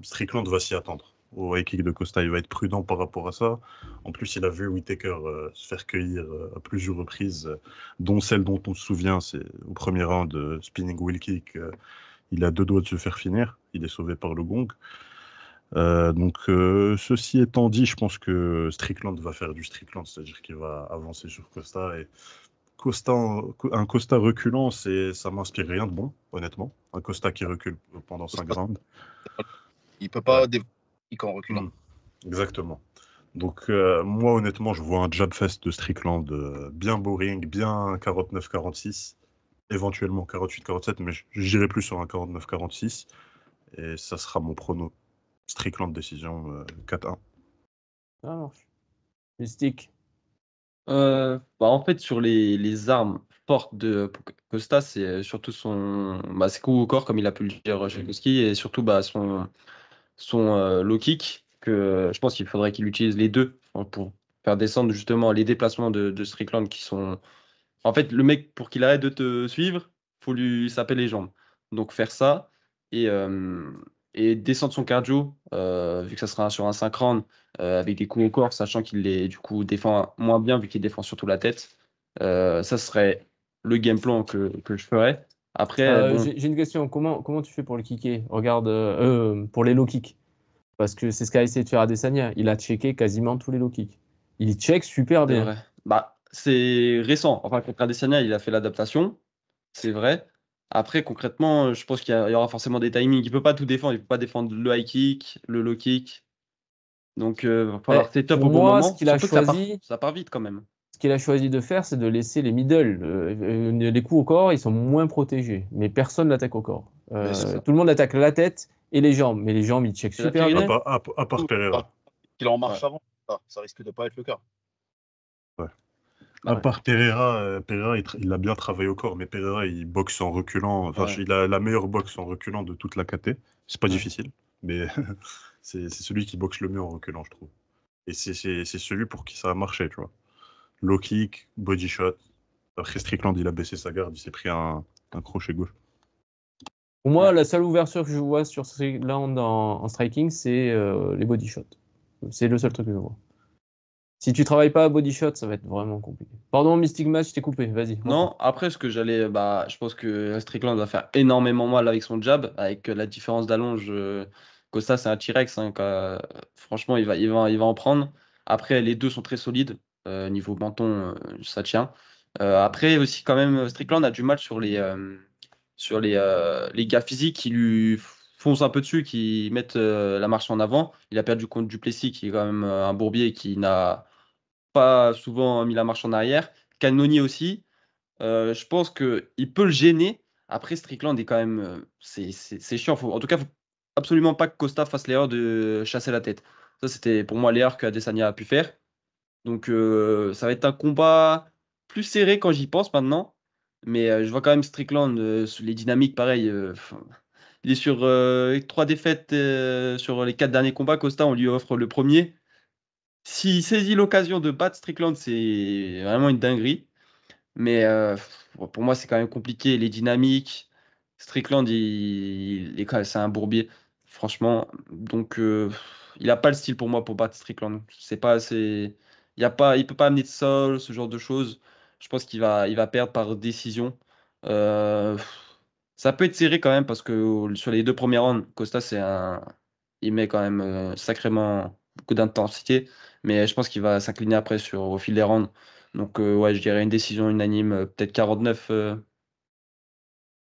Strickland va s'y attendre. Au high kick de Costa, il va être prudent par rapport à ça. En plus, il a vu Whittaker se faire cueillir à plusieurs reprises, dont celle dont on se souvient, c'est au premier round, spinning wheel kick. Il a deux doigts de se faire finir. Il est sauvé par le gong. Ceci étant dit, je pense que Strickland va faire du Strickland, c'est-à-dire qu'il va avancer sur Costa. Et Costa, un Costa reculant, ça m'inspire rien de bon, honnêtement. Un Costa qui recule pendant 5 rounds. Il peut Ouais. pas développer en reculant. Exactement. Donc, moi, honnêtement, je vois un jab fest de Strickland bien boring, bien 49-46, éventuellement 48-47, mais j'irai plus sur un 49-46. Et ça sera mon prono. Strickland décision 4-1. Ça marche. Mystique. En fait, sur les armes fortes de Costa, c'est surtout ses coups au corps, comme il a pu le dire Tchaikovsky, et surtout son low kick, que je pense qu'il faudrait qu'il utilise les deux pour faire descendre justement les déplacements de Strickland qui sont. En fait, le mec, pour qu'il arrête de te suivre, faut lui saper les jambes. Donc faire ça et, euh, et descendre son cardio, vu que ça sera sur un 5 rounds, avec des coups au corps, sachant qu'il les du coup défend moins bien vu qu'il défend surtout la tête. Ça serait le game plan que je ferais. Après, bon, J'ai une question. Comment tu fais pour le kicker? Regarde, pour les low kicks. Parce que c'est ce qu'a essayé de faire Adesanya. Il a checké quasiment tous les low kicks. Il check super c'est bien. vrai. C'est récent. Enfin, contre Adesanya, il a fait l'adaptation. C'est vrai. Après, concrètement, je pense qu'il y aura forcément des timings. Il peut pas tout défendre. Il peut pas défendre le high kick, le low kick. Donc, va falloir setup Pour au bon moi, moment. Surtout que ça part vite quand même. ce qu'il a choisi de faire, c'est de laisser les middle. Les coups au corps, ils sont moins protégés. Mais personne n'attaque au corps. Mais c'est ça. Tout le monde attaque la tête et les jambes. Mais les jambes, ils checkent C'est la super À, bien. Pyrénées? part- à part Pereira. Il est en marche Ouais. avant. Ça risque de pas être le cas. Ouais. À Ouais. part Pereira, Pereira il a bien travaillé au corps, mais Pereira, il boxe en reculant. Enfin, Ouais. il a la meilleure boxe en reculant de toute la KT. C'est pas Ouais. difficile, mais c'est celui qui boxe le mieux en reculant, je trouve. Et c'est celui pour qui ça a marché, tu vois. Low kick, body shot. Après Strickland, il a baissé sa garde, il s'est pris un crochet gauche. Pour moi, Ouais. la seule ouverture que je vois sur Strickland en striking, c'est les body shots. C'est le seul truc que je vois. Si tu travailles pas à body shot, ça va être vraiment compliqué. Pardon, Mystic Match, je t'ai coupé. Vas-y, reprends. Non, après, je pense que Strickland va faire énormément mal avec son jab, avec la différence d'allonge. Costa, c'est un T-Rex, hein, franchement, il va en prendre. Après, les deux sont très solides. Niveau menton, ça tient. Après, aussi, quand même, Strickland a du mal sur les gars physiques qui lui foncent un peu dessus, qui mettent la marche en avant. Il a perdu contre Duplessis, qui est quand même un bourbier qui n'a pas souvent mis la marche en arrière. Cannonier aussi. Je pense qu'il peut le gêner. Après, Strickland est quand même. C'est chiant. En tout cas, faut absolument pas que Costa fasse l'erreur de chasser la tête. Ça, c'était pour moi l'erreur qu'Adesanya a pu faire. Donc, ça va être un combat plus serré quand j'y pense maintenant. Mais je vois quand même Strickland, sur les dynamiques, pareil. Il est sur 3 défaites sur les 4 derniers combats. Costa, on lui offre le premier. S'il saisit l'occasion de battre Strickland, c'est vraiment une dinguerie. Mais pour moi, c'est quand même compliqué. Les dynamiques, Strickland, c'est un bourbier, franchement. Donc, il n'a pas le style pour moi pour battre Strickland. C'est pas assez. Il peut pas amener de sol, ce genre de choses. Je pense qu'il va perdre par décision. Euh, Ça peut être serré quand même parce que sur les 2 premiers rounds, Costa, il met quand même sacrément beaucoup d'intensité. Mais je pense qu'il va s'incliner après au fil des rounds. Donc, ouais, je dirais une décision unanime, peut-être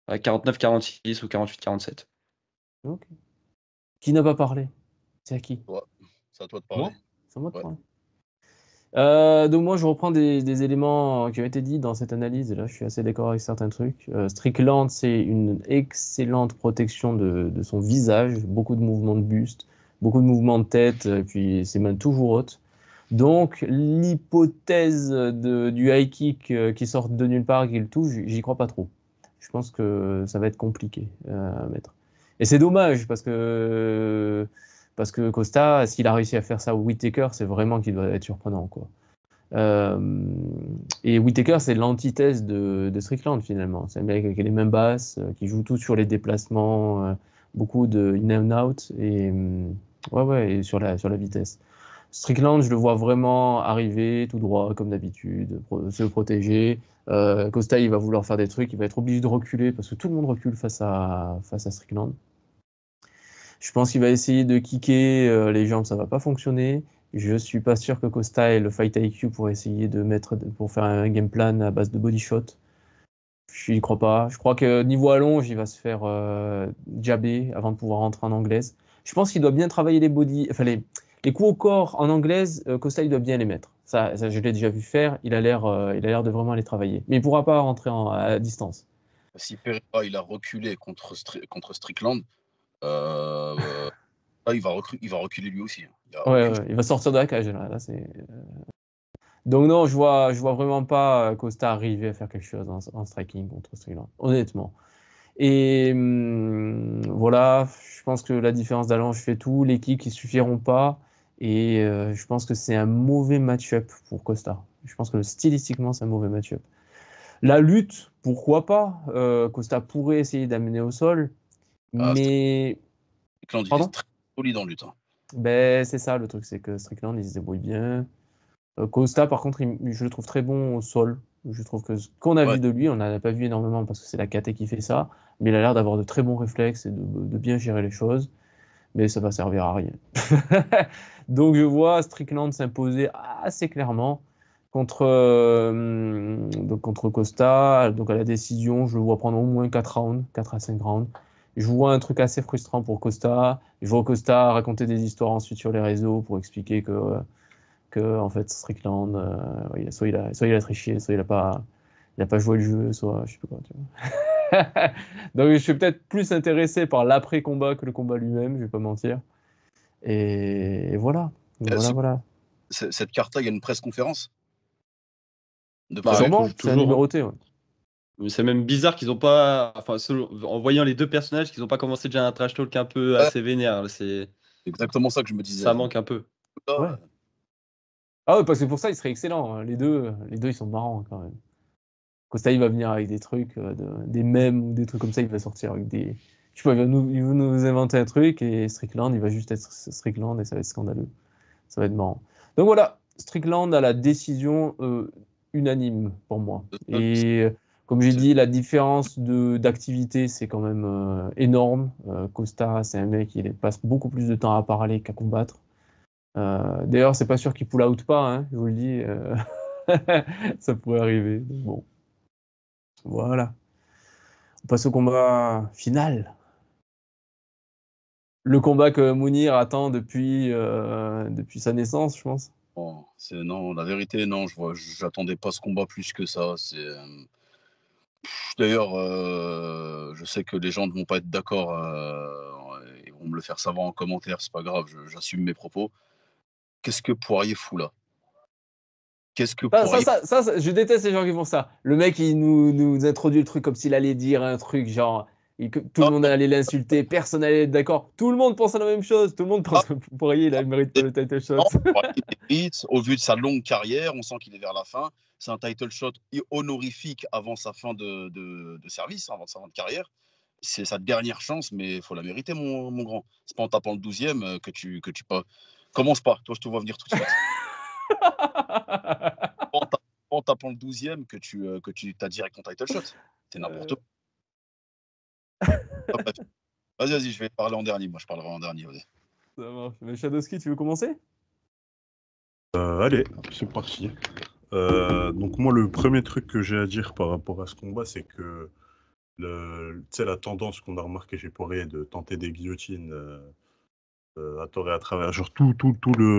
49-46 ou 48-47. Ok. Qui n'a pas parlé? C'est à qui? Ouais. C'est à toi de Moi? parler. C'est à moi de Ouais. parler. Donc moi, je reprends des éléments qui ont été dits dans cette analyse, et là, je suis assez d'accord avec certains trucs. Strickland, c'est une excellente protection de son visage, beaucoup de mouvements de buste, beaucoup de mouvements de tête, et puis ses mains toujours hautes. Donc, l'hypothèse du high kick qui sort de nulle part et qui le touche, j'y crois pas trop. Je pense que ça va être compliqué à mettre. Et c'est dommage parce que Costa, s'il a réussi à faire ça au Whittaker, c'est vraiment qu'il doit être surprenant, quoi. Euh, et Whittaker, c'est l'antithèse de Strickland, finalement. C'est un mec avec les mains basses, qui joue tout sur les déplacements, beaucoup de in and out, et, ouais, et sur la vitesse. Strickland, je le vois vraiment arriver tout droit, comme d'habitude, se protéger. Costa, il va vouloir faire des trucs, il va être obligé de reculer, parce que tout le monde recule face à Strickland. Je pense qu'il va essayer de kicker les jambes, ça va pas fonctionner. Je suis pas sûr que Costa ait le fight IQ pour essayer pour faire un game plan à base de body shot. Je n'y crois pas. Je crois que niveau allonge, il va se faire jabber avant de pouvoir rentrer en anglaise. Je pense qu'il doit bien travailler les coups au corps en anglaise. Costa, il doit bien les mettre. Ça, je l'ai déjà vu faire. Il a l'air de vraiment les travailler. Mais il pourra pas rentrer à distance. Si Pereira il a reculé contre Strickland, là, il va reculer lui aussi, hein. Il y a Ouais, aucune... ouais, il va sortir de la cage là. Donc non, je vois vraiment pas Costa arriver à faire quelque chose en striking contre Strickland, honnêtement. Et voilà, je pense que la différence d'allonge fait tout. Les kicks, ils suffiront pas. Et je pense que c'est un mauvais match-up pour Costa. Je pense que stylistiquement, c'est un mauvais match-up. La lutte, pourquoi pas? Costa pourrait essayer d'amener au sol. Ah, Mais... Strickland, il est Pardon? très solide en lutte, hein. Ben, c'est ça le truc, c'est que Strickland, il se débrouille bien. Costa, par contre, je le trouve très bon au sol. Je trouve que ce qu'on a Ouais, vu de lui, on n'en a pas vu énormément parce que c'est la KT qui fait ça, mais il a l'air d'avoir de très bons réflexes et de bien gérer les choses, mais ça va servir à rien. Donc je vois Strickland s'imposer assez clairement contre Costa. Donc à la décision, je le vois prendre au moins 4 rounds, 4 à 5 rounds. Je vois un truc assez frustrant pour Costa. Je vois Costa raconter des histoires ensuite sur les réseaux pour expliquer que en fait Strickland, soit il a triché, soit il a pas joué le jeu, soit je sais pas quoi. Tu vois. Donc je suis peut-être plus intéressé par l'après-combat que le combat lui-même, je vais pas mentir. Et voilà, ce- voilà. cette carte-là, il y a une presse-conférence de Bah, prévu. Sûrement, c'est un toujours, hein. numéroté. Ouais. Mais c'est même bizarre qu'ils ont pas. Enfin, en voyant les deux personnages, qu'ils ont pas commencé déjà un trash talk un peu Ouais, assez vénère. c'est exactement ça que je me Ça disais. manque un peu. Ouais. Là, Ah ouais, parce que pour ça, il serait excellent, hein. Les deux, ils sont marrants quand même. Costa, il va venir avec des trucs, des mèmes ou des trucs comme ça, il va sortir avec des. Je sais pas, il va nous inventer un truc et Strickland, il va juste être Strickland et ça va être scandaleux. Ça va être marrant. Donc voilà, Strickland a la décision unanime pour moi. Et comme j'ai c'est- dit, la différence d'activité, c'est quand même énorme. Costa, c'est un mec, il passe beaucoup plus de temps à parler qu'à combattre. D'ailleurs, c'est pas sûr qu'il pull out pas, hein, je vous le dis. Ça pourrait arriver. Donc bon, voilà. On passe au combat final. Le combat que Mounir attend depuis sa naissance, je pense. bon, non, la vérité, non, j'attendais pas ce combat plus que ça. D'ailleurs, je sais que les gens ne vont pas être d'accord, ils vont me le faire savoir en commentaire, c'est pas grave, j'assume mes propos. Qu'est-ce que Poirier fout là? Qu'est-ce que Poirier Je déteste les gens qui font ça. Le mec, il nous introduit le truc comme s'il allait dire un truc, genre, que tout le non, monde allait l'insulter, personne n'allait être d'accord. Tout le monde pense à la même chose. Tout le monde ah, pense que Poirier, il ne mérite pas le title shot. non, Poirier mérite, au vu de sa longue carrière, on sent qu'il est vers la fin. C'est un title shot honorifique avant sa fin de service, avant sa fin de carrière. C'est sa dernière chance, mais il faut la mériter, mon grand. C'est pas en tapant le 12e que tu pas. Commence pas, toi je te vois venir tout de suite. En tapant le 12e que tu as direct ton title shot. C'est n'importe Euh, quoi. Ah, bref. Vas-y, je vais parler en dernier. Moi, je parlerai en dernier. Vas-y. Ça marche. Mais Shadowski, tu veux commencer? Allez, c'est parti. Donc moi, le premier truc que j'ai à dire par rapport à ce combat, c'est que tu sais, la tendance qu'on a remarqué chez Poirier de tenter des guillotines à tort et à travers. Genre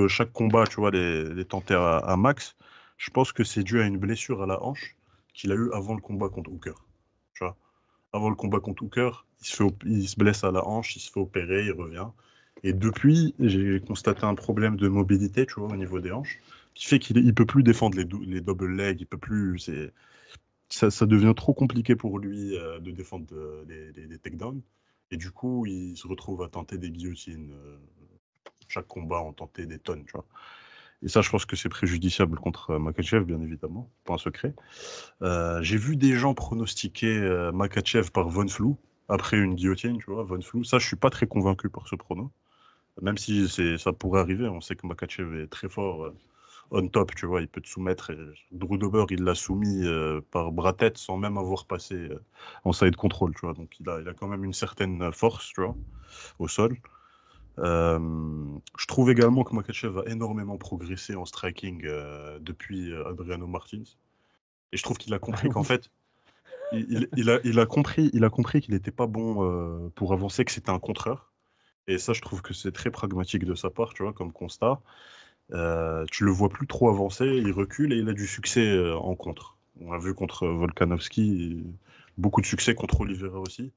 chaque combat, tu vois, les tenter à max. Je pense que c'est dû à une blessure à la hanche qu'il a eu avant le combat contre Hooker. Tu vois, avant le combat contre Hooker, il se blesse à la hanche, il se fait opérer, il revient. Et depuis, j'ai constaté un problème de mobilité, tu vois, au niveau des hanches, qui fait qu'il peut plus défendre les double legs, il peut plus. Ça devient trop compliqué pour lui de défendre les takedowns. Et du coup, il se retrouve à tenter des guillotines. Chaque combat, on tentait des tonnes, tu vois. Et ça, je pense que c'est préjudiciable contre Makhachev, bien évidemment, pas un secret. J'ai vu des gens pronostiquer Makhachev par Von Flue après une guillotine, tu vois, Von Flue. Ça, je suis pas très convaincu par ce prono. Même si ça pourrait arriver, on sait que Makhachev est très fort on top, tu vois, il peut te soumettre. Et Drew Dober, il l'a soumis par bras-tête sans même avoir passé en side control, tu vois. Donc il a quand même une certaine force, tu vois, au sol. Je trouve également que Makhachev a énormément progressé en striking depuis Adriano Martins. Et je trouve qu'il a compris qu'en Oui. fait, il a compris qu'il n'était pas bon pour avancer, que c'était un contreur. Et ça, je trouve que c'est très pragmatique de sa part, tu vois, comme constat. Tu le vois plus trop avancer, il recule et il a du succès en contre. On l'a vu contre Volkanovski, beaucoup de succès contre Oliveira aussi.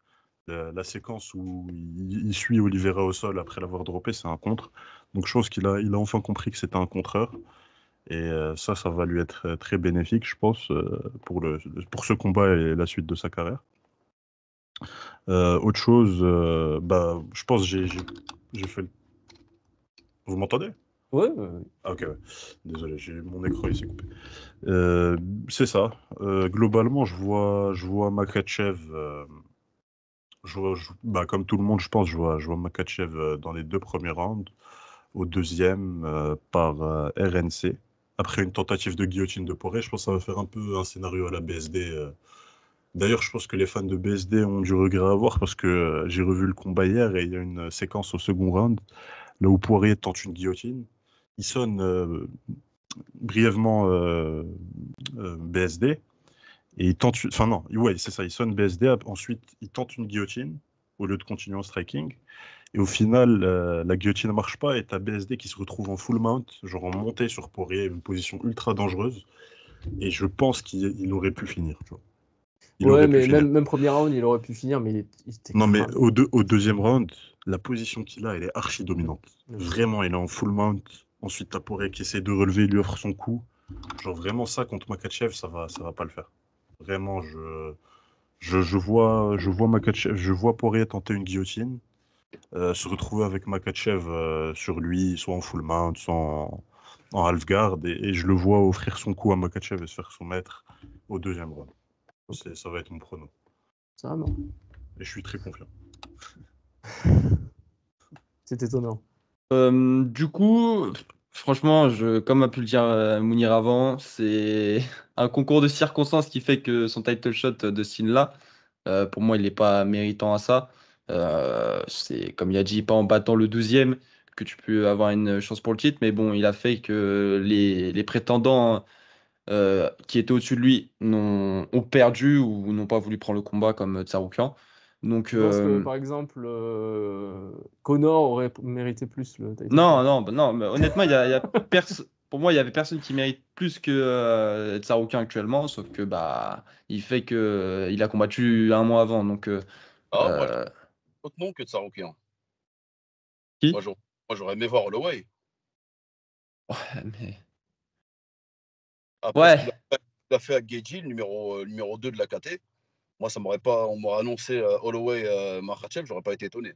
La séquence où il suit Oliveira au sol après l'avoir droppé, c'est un contre. Donc je pense il a enfin compris que c'était un contreur. Et ça va lui être très bénéfique, je pense, pour ce combat et la suite de sa carrière. Autre chose, bah, je pense que j'ai fait. Vous m'entendez? Ouais, Ah, ok, ouais. Désolé, mon écran il s'est coupé. Euh, c'est ça. Globalement, je vois Makhachev. Bah, comme tout le monde, je pense, je vois Makhachev dans les 2 premiers rounds. Au deuxième, par RNC. Après une tentative de guillotine de Poirier, je pense que ça va faire un peu un scénario à la BSD. D'ailleurs, je pense que les fans de BSD ont du regret à avoir parce que j'ai revu le combat hier et il y a une séquence au second round là où Poirier tente une guillotine. Il sonne brièvement BSD. Et il tente, enfin non, ouais, c'est ça, il sonne BSD, ensuite il tente une guillotine au lieu de continuer en striking. Et au final, la guillotine ne marche pas et t'as BSD qui se retrouve en full mount, genre en montée sur Poirier, une position ultra dangereuse. Et je pense qu'il aurait pu finir, tu vois. Il ouais, aurait pu mais finir. même premier round, il aurait pu finir, mais il était Non, mais cramé. au deuxième round, la position qu'il a, elle est archi dominante. Je sais. Vraiment, il est en full mount. Ensuite, t'as Poirier qui essaie de relever, il lui offre son coup. Genre vraiment ça contre Makhachev, ça va pas le faire. Vraiment, je vois Makhachev, je vois Poirier tenter une guillotine, se retrouver avec Makhachev sur lui, soit en full mount, soit en half guard, et je le vois offrir son coup à Makhachev et se faire soumettre au deuxième round. Ok. Ça va être mon prono. Ça va, non. Et je suis très confiant. C'est étonnant. Du coup, franchement, comme a pu le dire Mounir avant, c'est un concours de circonstances qui fait que son title shot de ce style-là, pour moi, il n'est pas méritant à ça. C'est, comme il a dit, pas en battant le 12e que tu peux avoir une chance pour le titre, mais bon, il a fait que les prétendants qui étaient au-dessus de lui ont perdu ou n'ont pas voulu prendre le combat comme Tsaroukian. Donc, Tu penses que, par exemple, Connor aurait mérité plus le title shot? non, mais honnêtement, pour moi, il y avait personne qui mérite plus que Tsaroukian actuellement, sauf que bah, il fait que il a combattu un mois avant. Donc, Ah, moi, euh, autre nom que Tsaroukian. qui? Moi, j'aurais aimé voir Holloway. Mais- Après ce Ouais, qu'il a fait à Geji, numéro 2 de la KT, moi, on m'aurait annoncé Holloway Makhachev, j'aurais pas été étonné.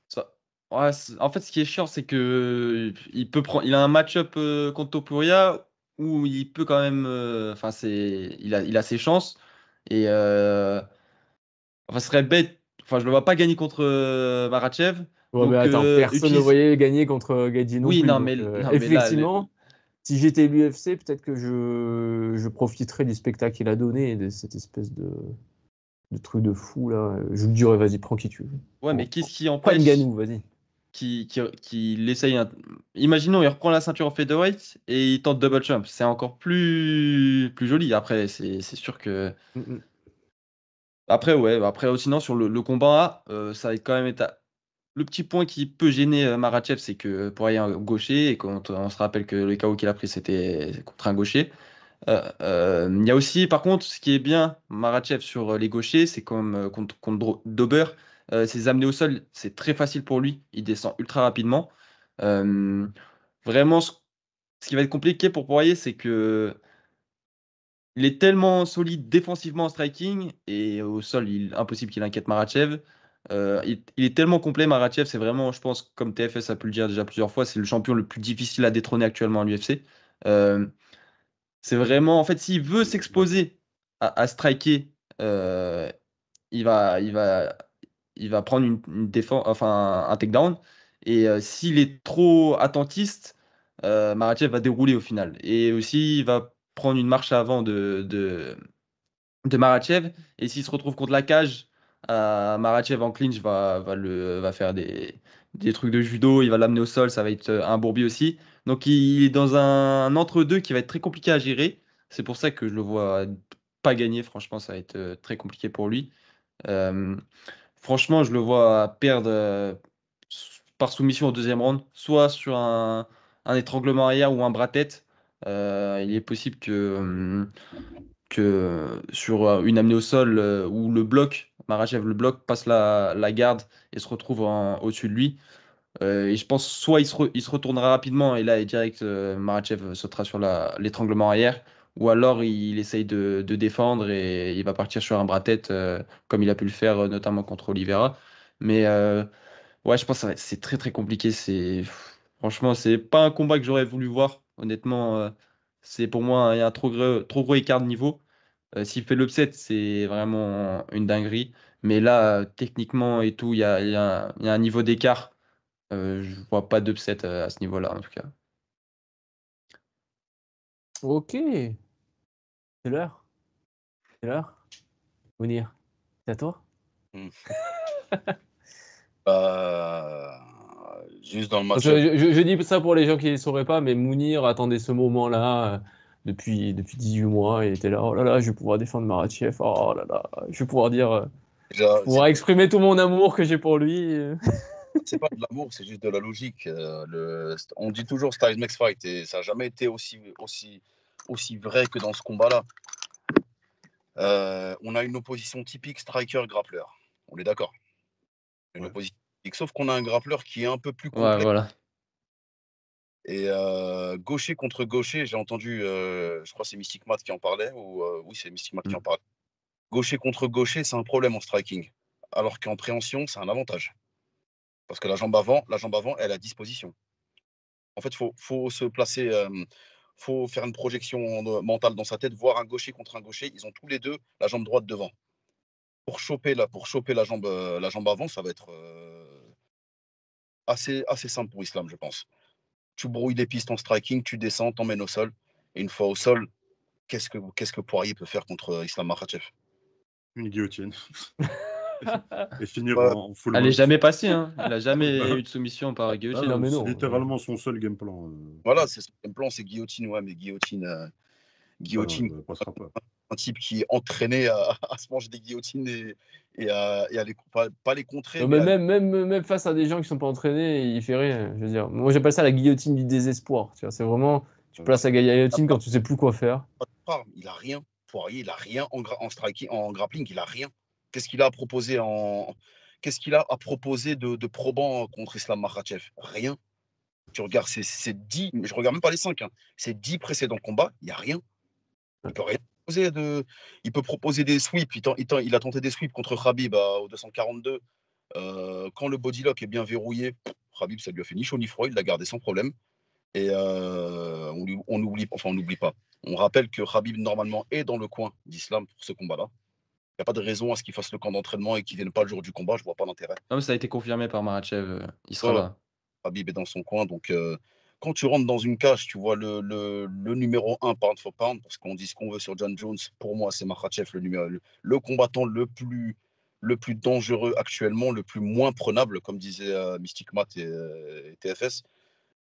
ça- ouais, en fait, ce qui est chiant, c'est que il a un match-up contre Topuria où il peut quand même, enfin, il a ses chances et enfin, ce serait bête. Enfin, je le vois pas gagner contre Makhachev. Ouais, mais Donc, attends, personne ne le utilise. voyait gagner contre Gaethje non Oui, plus. non, Donc, mais, non, mais là, effectivement, si j'étais l'UFC, peut-être que je profiterais du spectacle qu'il a donné et de cette espèce de truc de fou là. Je lui dirais, vas-y, prends qui tu veux. ouais, mais qu'est-ce qui Prends empêche Ngannou, vas-y. qu'il essaye Imaginons, il reprend la ceinture en featherweight et il tente double jump. C'est encore plus joli. Après, c'est sûr que. Mm, mm. Après, ouais, après, sinon, sur le combat, ça a quand même été le petit point qui peut gêner Makhachev, c'est que Poirier est un gaucher, et quand on se rappelle que le KO qu'il a pris, c'était contre un gaucher. Il y a aussi, par contre, ce qui est bien, Makhachev sur les gauchers, c'est comme contre Dober, ses amener au sol, c'est très facile pour lui, il descend ultra rapidement. Euh, Vraiment, ce qui va être compliqué pour Poirier, c'est que il est tellement solide défensivement en striking et au sol, impossible qu'il inquiète Makhachev. Il est tellement complet, Makhachev, c'est vraiment, je pense, comme TFS a pu le dire déjà plusieurs fois, c'est le champion le plus difficile à détrôner actuellement à l'UFC. Euh, c'est vraiment, en fait, s'il veut s'exposer à striker, euh, il va, il va, il va prendre une défense, enfin un takedown. Et s'il est trop attentiste, Makhachev va dérouler au final. Et aussi, il va prendre une marche avant de Makhachev. Et s'il se retrouve contre la cage, Makhachev en clinch va faire des trucs de judo, il va l'amener au sol, ça va être un bourbier aussi. Donc il est dans un entre-deux qui va être très compliqué à gérer. C'est pour ça que je le vois pas gagner. Franchement, ça va être très compliqué pour lui. Euh, Franchement, je le vois perdre par soumission au deuxième round, soit sur un étranglement arrière ou un bras-tête. Il est possible que sur une amenée au sol où le bloc, Makhachev le bloc, passe la garde et se retrouve au-dessus de lui. Et je pense soit il se retournera rapidement et là, direct, Makhachev sautera sur l'étranglement arrière, ou alors il essaye de défendre et il va partir sur un bras-tête comme il a pu le faire notamment contre Oliveira. Mais ouais, je pense que c'est très très compliqué. Franchement, c'est pas un combat que j'aurais voulu voir. Honnêtement, c'est pour moi, il y a un trop gros écart de niveau. S'il fait l'upset, c'est vraiment une dinguerie. Mais là, techniquement et tout, il y a un niveau d'écart. Je vois pas d'upset à ce niveau-là, en tout cas. Ok, c'est l'heure. C'est l'heure. Mounir, c'est à toi. Hmm. Bah, juste dans le Parce que match-up. je dis ça pour les gens qui ne sauraient pas, mais Mounir attendait ce moment-là depuis 18 mois. Il était là, oh là là, je vais pouvoir défendre Makhachev. Oh là là, je vais pouvoir dire, je vais Déjà, pouvoir exprimer tout mon amour que j'ai pour lui. c'est pas de l'amour, c'est juste de la logique. On dit toujours style makes fight et ça n'a jamais été aussi vrai que dans ce combat-là. On a une opposition typique striker-grappler. On est d'accord. Une Ouais. opposition typique. Sauf qu'on a un grappleur qui est un peu plus Ouais, complexe. voilà. Et gaucher contre gaucher, j'ai entendu, je crois que c'est Mystic Matt qui en parlait, ou oui, c'est Mystic Matt qui en Mm. parlait. Gaucher contre gaucher, c'est un problème en striking. Alors qu'en préhension, c'est un avantage. Parce que la jambe avant, elle est à disposition. En fait, faut se placer, faut faire une projection mentale dans sa tête, voir un gaucher contre un gaucher. Ils ont tous les deux la jambe droite devant. Pour choper la jambe avant, ça va être assez simple pour Islam, je pense. Tu brouilles les pistes en striking, tu descends, t'emmènes au sol. Et une fois au sol, qu'est-ce que Poirier peut faire contre Islam Makhachev? Une guillotine. Et finir Ouais, en full Elle est mount. jamais passée, hein. Il a jamais eu de soumission par Ah guillotine. Non, non, mais c'est non. littéralement son seul game plan. voilà, c'est son game plan, c'est guillotine, ouais, mais Ah non, guillotine, il ne passera pas. un type qui est entraîné à se manger des guillotines et à pas les contrer, Non, mais mais à les. même face à des gens qui sont pas entraînés, il fait rien. Je veux dire, moi j'appelle ça la guillotine du désespoir. Tu vois, c'est vraiment, tu places la guillotine quand tu sais plus quoi faire. Il a rien. Poirier, il a rien en striking, en grappling, il a rien. Qu'est-ce qu'il a à proposer Qu'est-ce qu'il a à proposer de probant contre Islam Makhachev? Rien. Tu regardes ces 10, mais je regarde même pas les 5, hein. Ces 10 précédents combats, il n'y a rien. Il peut rien proposer il peut proposer des sweeps. Il a tenté des sweeps contre Khabib au 242. Quand le bodylock est bien verrouillé, Khabib, ça lui a fait ni chaud ni froid, il l'a gardé sans problème. Et on n'oublie pas. On rappelle que Khabib, normalement, est dans le coin d'Islam pour ce combat-là. Il n'y a pas de raison à ce qu'il fasse le camp d'entraînement et qu'il ne vienne pas le jour du combat. Je ne vois pas l'intérêt. Non, mais ça a été confirmé par Makhachev. Il sera Ouais, là. Khabib est dans son coin. Donc, quand tu rentres dans une cage, tu vois le numéro 1 pound for pound, parce qu'on dit ce qu'on veut sur John Jones. Pour moi, c'est Makhachev le combattant le plus dangereux actuellement, le plus moins prenable, comme disait Mystic Matt et TFS.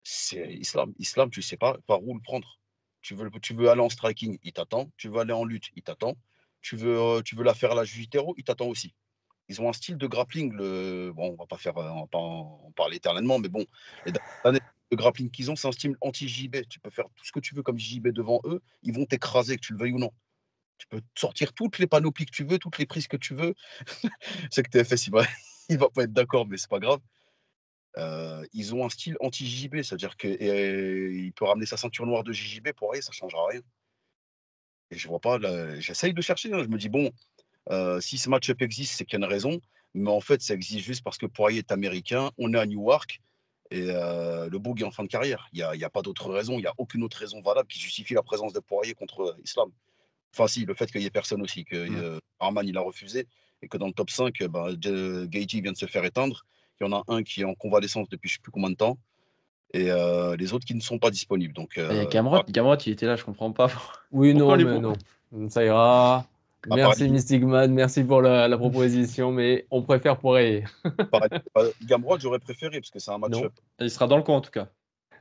C'est Islam. Islam, tu ne sais pas par où le prendre. Tu veux aller en striking, il t'attend. Tu veux aller en lutte, il t'attend. Tu veux la faire à la Jiu-Jitsu, il t'attend aussi. Ils ont un style de grappling. Bon, on va pas en parler éternellement, mais bon, les dernières années, le grappling qu'ils ont, c'est un style anti-JB. Tu peux faire tout ce que tu veux comme JB devant eux, ils vont t'écraser, que tu le veuilles ou non. Tu peux sortir toutes les panoplies que tu veux, toutes les prises que tu veux. Je sais que TFS, il va pas être d'accord, mais c'est pas grave. Ils ont un style anti-JB, c'est-à-dire qu'il peut ramener sa ceinture noire de JJB pour rien, ça changera rien. Et je vois pas, j'essaye de chercher, hein. Je me dis, bon, si ce match-up existe, c'est qu'il y a une raison. Mais en fait, ça existe juste parce que Poirier est américain, on est à Newark et le Boug est en fin de carrière. Il y a pas d'autre raison, il y a aucune autre raison valable qui justifie la présence de Poirier contre Islam. Enfin, si, le fait qu'il y ait personne aussi, que Arman il a refusé et que dans le top 5, Gaethje vient de se faire éteindre. Il y en a un qui est en convalescence depuis je ne sais plus combien de temps et les autres qui ne sont pas disponibles. Donc, Et Gamrot, il était là, je comprends pas. Oui, Pourquoi non, les mais bons non. Ça ira. Merci pareil, Mystic Man, merci pour la proposition, mais on préfère Poirier. Gamrot, j'aurais préféré parce que c'est un Non. match-up Il sera dans le coin en tout cas.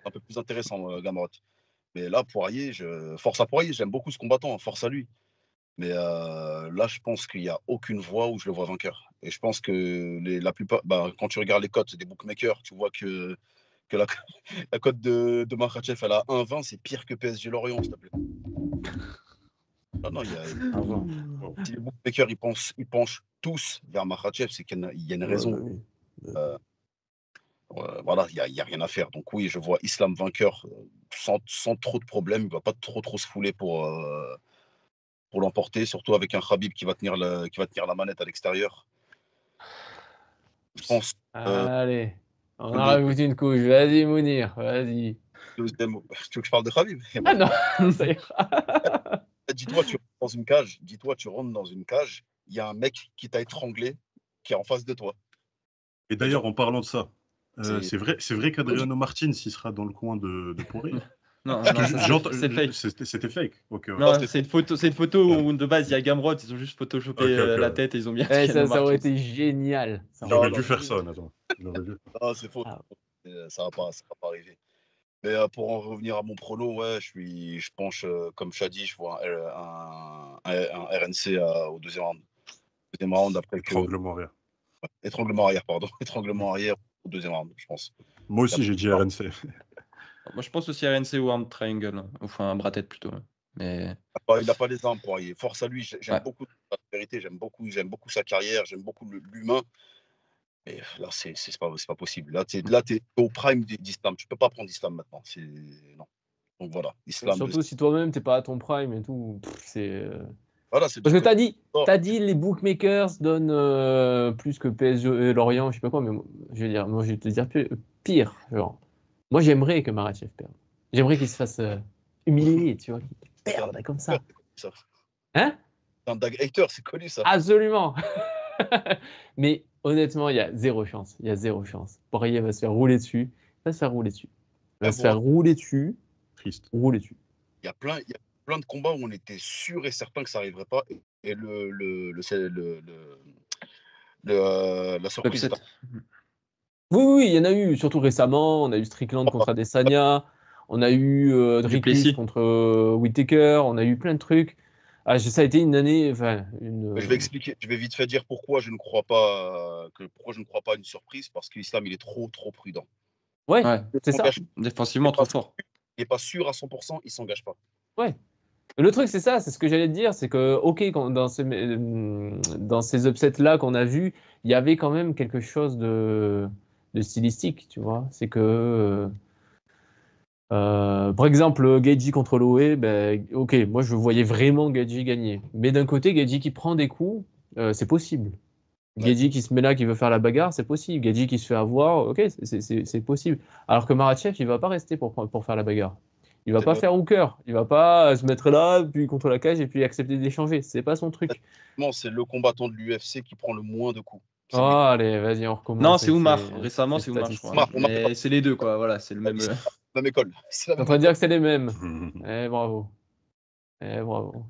un peu plus intéressant, Gamrot. Mais là, Poirier, force à Poirier, j'aime beaucoup ce combattant, hein, force à lui. Mais là, je pense qu'il n'y a aucune voie où je le vois vainqueur. Et je pense que la plupart, quand tu regardes les cotes des bookmakers, tu vois que la, la cote de Makhachev, elle a 1,20, c'est pire que PSG Lorient, s'il te plaît. Non, non, Au revoir. si les bookmakers ils penchent tous vers Makhachev, c'est qu'il y a une raison. Ouais, oui. Voilà, il y a rien à faire. Donc oui, je vois Islam vainqueur sans trop de problèmes. Il ne va pas trop se fouler pour l'emporter, surtout avec un Khabib qui va tenir la manette à l'extérieur. Je pense Allez, on a le rajouté une couche. Vas-y, Mounir, vas-y. deuxième. Tu veux que je parle de Khabib? Ah non, ça ira. Dis-toi, tu rentres dans une cage, il y a un mec qui t'a étranglé, qui est en face de toi. Et d'ailleurs, en parlant de ça, C'est c'est vrai qu'Adriano Martins, il sera dans le coin de Poirier. Non, Parce que non, ça, c'est fake. C'était fake. Ok, ouais. Non, c'est c'est une photo où de base il y a Gamrot, ils ont juste photoshopé Ok, ok, la ouais. tête et ils ont mis Ouais, Adriano ça aurait Martins. été génial. Ça Il aurait aurait été dû faire ça, génial. honnêtement. Il aurait dû. non, c'est faux. Ah, Ça va pas arriver. Mais pour en revenir à mon prono, ouais, je penche, comme Shadi, je vois un RNC au deuxième round. Deuxième round après Étranglement rire. étranglement arrière, pardon. Étranglement arrière au deuxième round, je pense. Moi aussi, j'ai dit RNC. Moi je pense aussi RNC ou Arm Triangle, hein. Enfin un bras tête plutôt. Mais Il n'a pas les armes pour arriver. Force à lui, j'aime ouais. beaucoup la vérité, j'aime beaucoup sa carrière, j'aime beaucoup l'humain. Et là, c'est pas possible. Là, t'es au prime d'Islam. Tu peux pas prendre Islam maintenant. Non. Donc voilà, Islam. surtout si toi-même t'es pas à ton prime et tout. Voilà, c'est Parce du que côté. t'as dit les bookmakers donnent plus que PSG Lorient, je sais pas quoi, mais je veux dire, moi je vais te dire pire. Genre. Moi j'aimerais que Makhachev perde. J'aimerais qu'il se fasse humilier, tu vois, qu'il perde comme ça. Ça. Hein? C'est un dag hater, c'est connu ça. Absolument. Mais honnêtement, il y a zéro chance. Il y a zéro chance. Poirier va se faire rouler dessus. Il va se faire rouler dessus. Il va se faire rouler dessus. Triste. Rouler dessus. Il y a plein de combats où on était sûr et certain que ça arriverait pas. Et la surprise. Upset. Oui, il y en a eu, surtout récemment. On a eu Strickland contre Adesanya. On a eu Dricus Duplessis. contre Whittaker. On a eu plein de trucs. Ah, ça a été une année. Enfin, Je vais expliquer. Je vais vite fait dire pourquoi je ne crois pas à une surprise, parce que l'islam il est trop prudent. Ouais, Ouais, c'est ça. défensivement trop fort. Il n'est pas sûr à 100%, il s'engage pas. Ouais. Le truc, c'est ça, c'est ce que j'allais te dire, c'est que, ok, dans ces upsets-là qu'on a vus, il y avait quand même quelque chose de stylistique, tu vois. C'est que, par exemple, Gaethje contre Loé, ben, ok, moi je voyais vraiment Gaethje gagner. Mais d'un côté, Gaethje qui prend des coups, c'est possible. Ouais. Gaethje qui se met là, qui veut faire la bagarre, c'est possible. Gaethje qui se fait avoir, ok, c'est possible. Alors que Makhachev, il va pas rester pour faire la bagarre. Il va pas faire hooker. Il va pas se mettre là, puis contre la cage et puis accepter d'échanger. C'est pas son truc. C'est le combattant de l'UFC qui prend le moins de coups. Oh, allez, vas-y, on recommence. Non, c'est avec Oumar. ces- Récemment, ces c'est Oumar, je crois. statistiques. Mais c'est les deux, quoi. Voilà, c'est le même. C'est la même école. C'est la T'es en même train de dire école. que c'est les mêmes. Eh, bravo. Eh, bravo.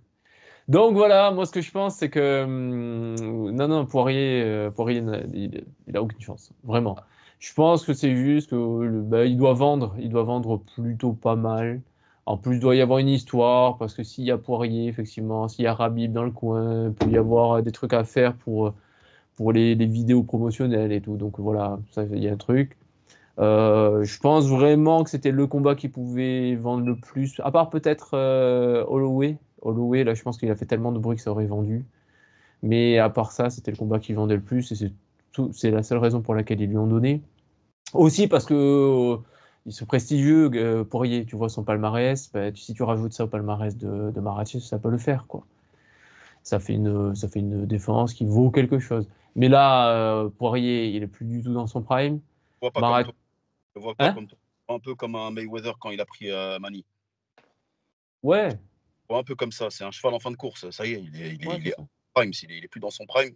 Donc voilà, moi ce que je pense, c'est que non, Poirier il a aucune chance, vraiment. Je pense que c'est juste que il doit vendre plutôt pas mal. En plus, il doit y avoir une histoire, parce que s'il y a Poirier, effectivement, s'il y a Khabib dans le coin, il peut y avoir des trucs à faire pour pour les vidéos promotionnelles et tout. Donc voilà, ça, il y a un truc. Je pense vraiment que c'était le combat qui pouvait vendre le plus, à part peut-être Holloway. Holloway, là, je pense qu'il a fait tellement de bruit que ça aurait vendu. Mais à part ça, c'était le combat qui vendait le plus et c'est la seule raison pour laquelle ils lui ont donné. Aussi parce que il se prestigieux, Poirier, tu vois son palmarès, bah, si tu rajoutes ça au palmarès de Makhachev, ça peut le faire, quoi. Ça fait une défense qui vaut quelque chose. Mais là, Poirier, il est plus du tout dans son prime. Je vois pas comme toi. Je vois pas Hein comme toi. Un peu comme un Mayweather quand il a pris Manny. Ouais, Je vois un peu comme ça. C'est un cheval en fin de course. Ça y est, ouais, il c'est est ça. en prime. Il est plus dans son prime.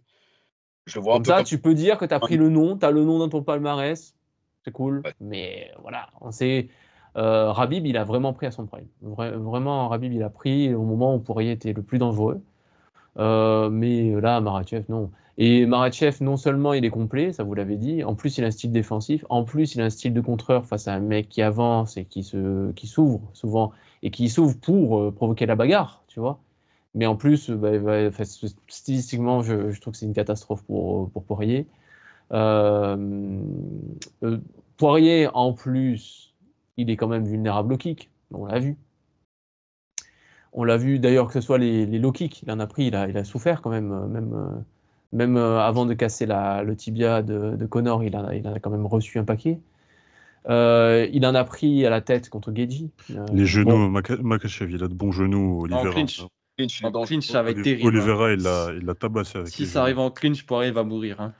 Je le vois un Comme peu ça, comme tu peux dire que tu as pris Manny. le nom, tu as le nom dans ton palmarès, c'est cool. Ouais. Mais voilà, on sait, Khabib, il a vraiment pris à son prime. Vraiment, Khabib, il a pris au moment où Poirier était le plus dangereux. Mais là, Makhachev, non. Et Makhachev, non seulement il est complet, ça vous l'avez dit, en plus il a un style défensif, en plus il a un style de contreur face à un mec qui avance et qui s'ouvre souvent, et qui s'ouvre pour provoquer la bagarre, tu vois. Mais en plus, bah, enfin, stylistiquement, je trouve que c'est une catastrophe pour Poirier. Euh, euh, Poirier, en plus, il est quand même vulnérable au kick, on l'a vu. On l'a vu d'ailleurs, que ce soit les low kicks, il en a pris, il a souffert quand même, même avant de casser le tibia de Conor, il en a quand même reçu un paquet. Il en a pris à la tête contre Geji. Les Bon, genoux, Makhachev, il a de bons genoux, En Oliveira. clinch. Clinch, il est En dangereux. clinch, ça va être terrible, hein. Oliveira, il l'a tabassé avec Si les ça genoux. arrive en clinch, Poirier va mourir, hein.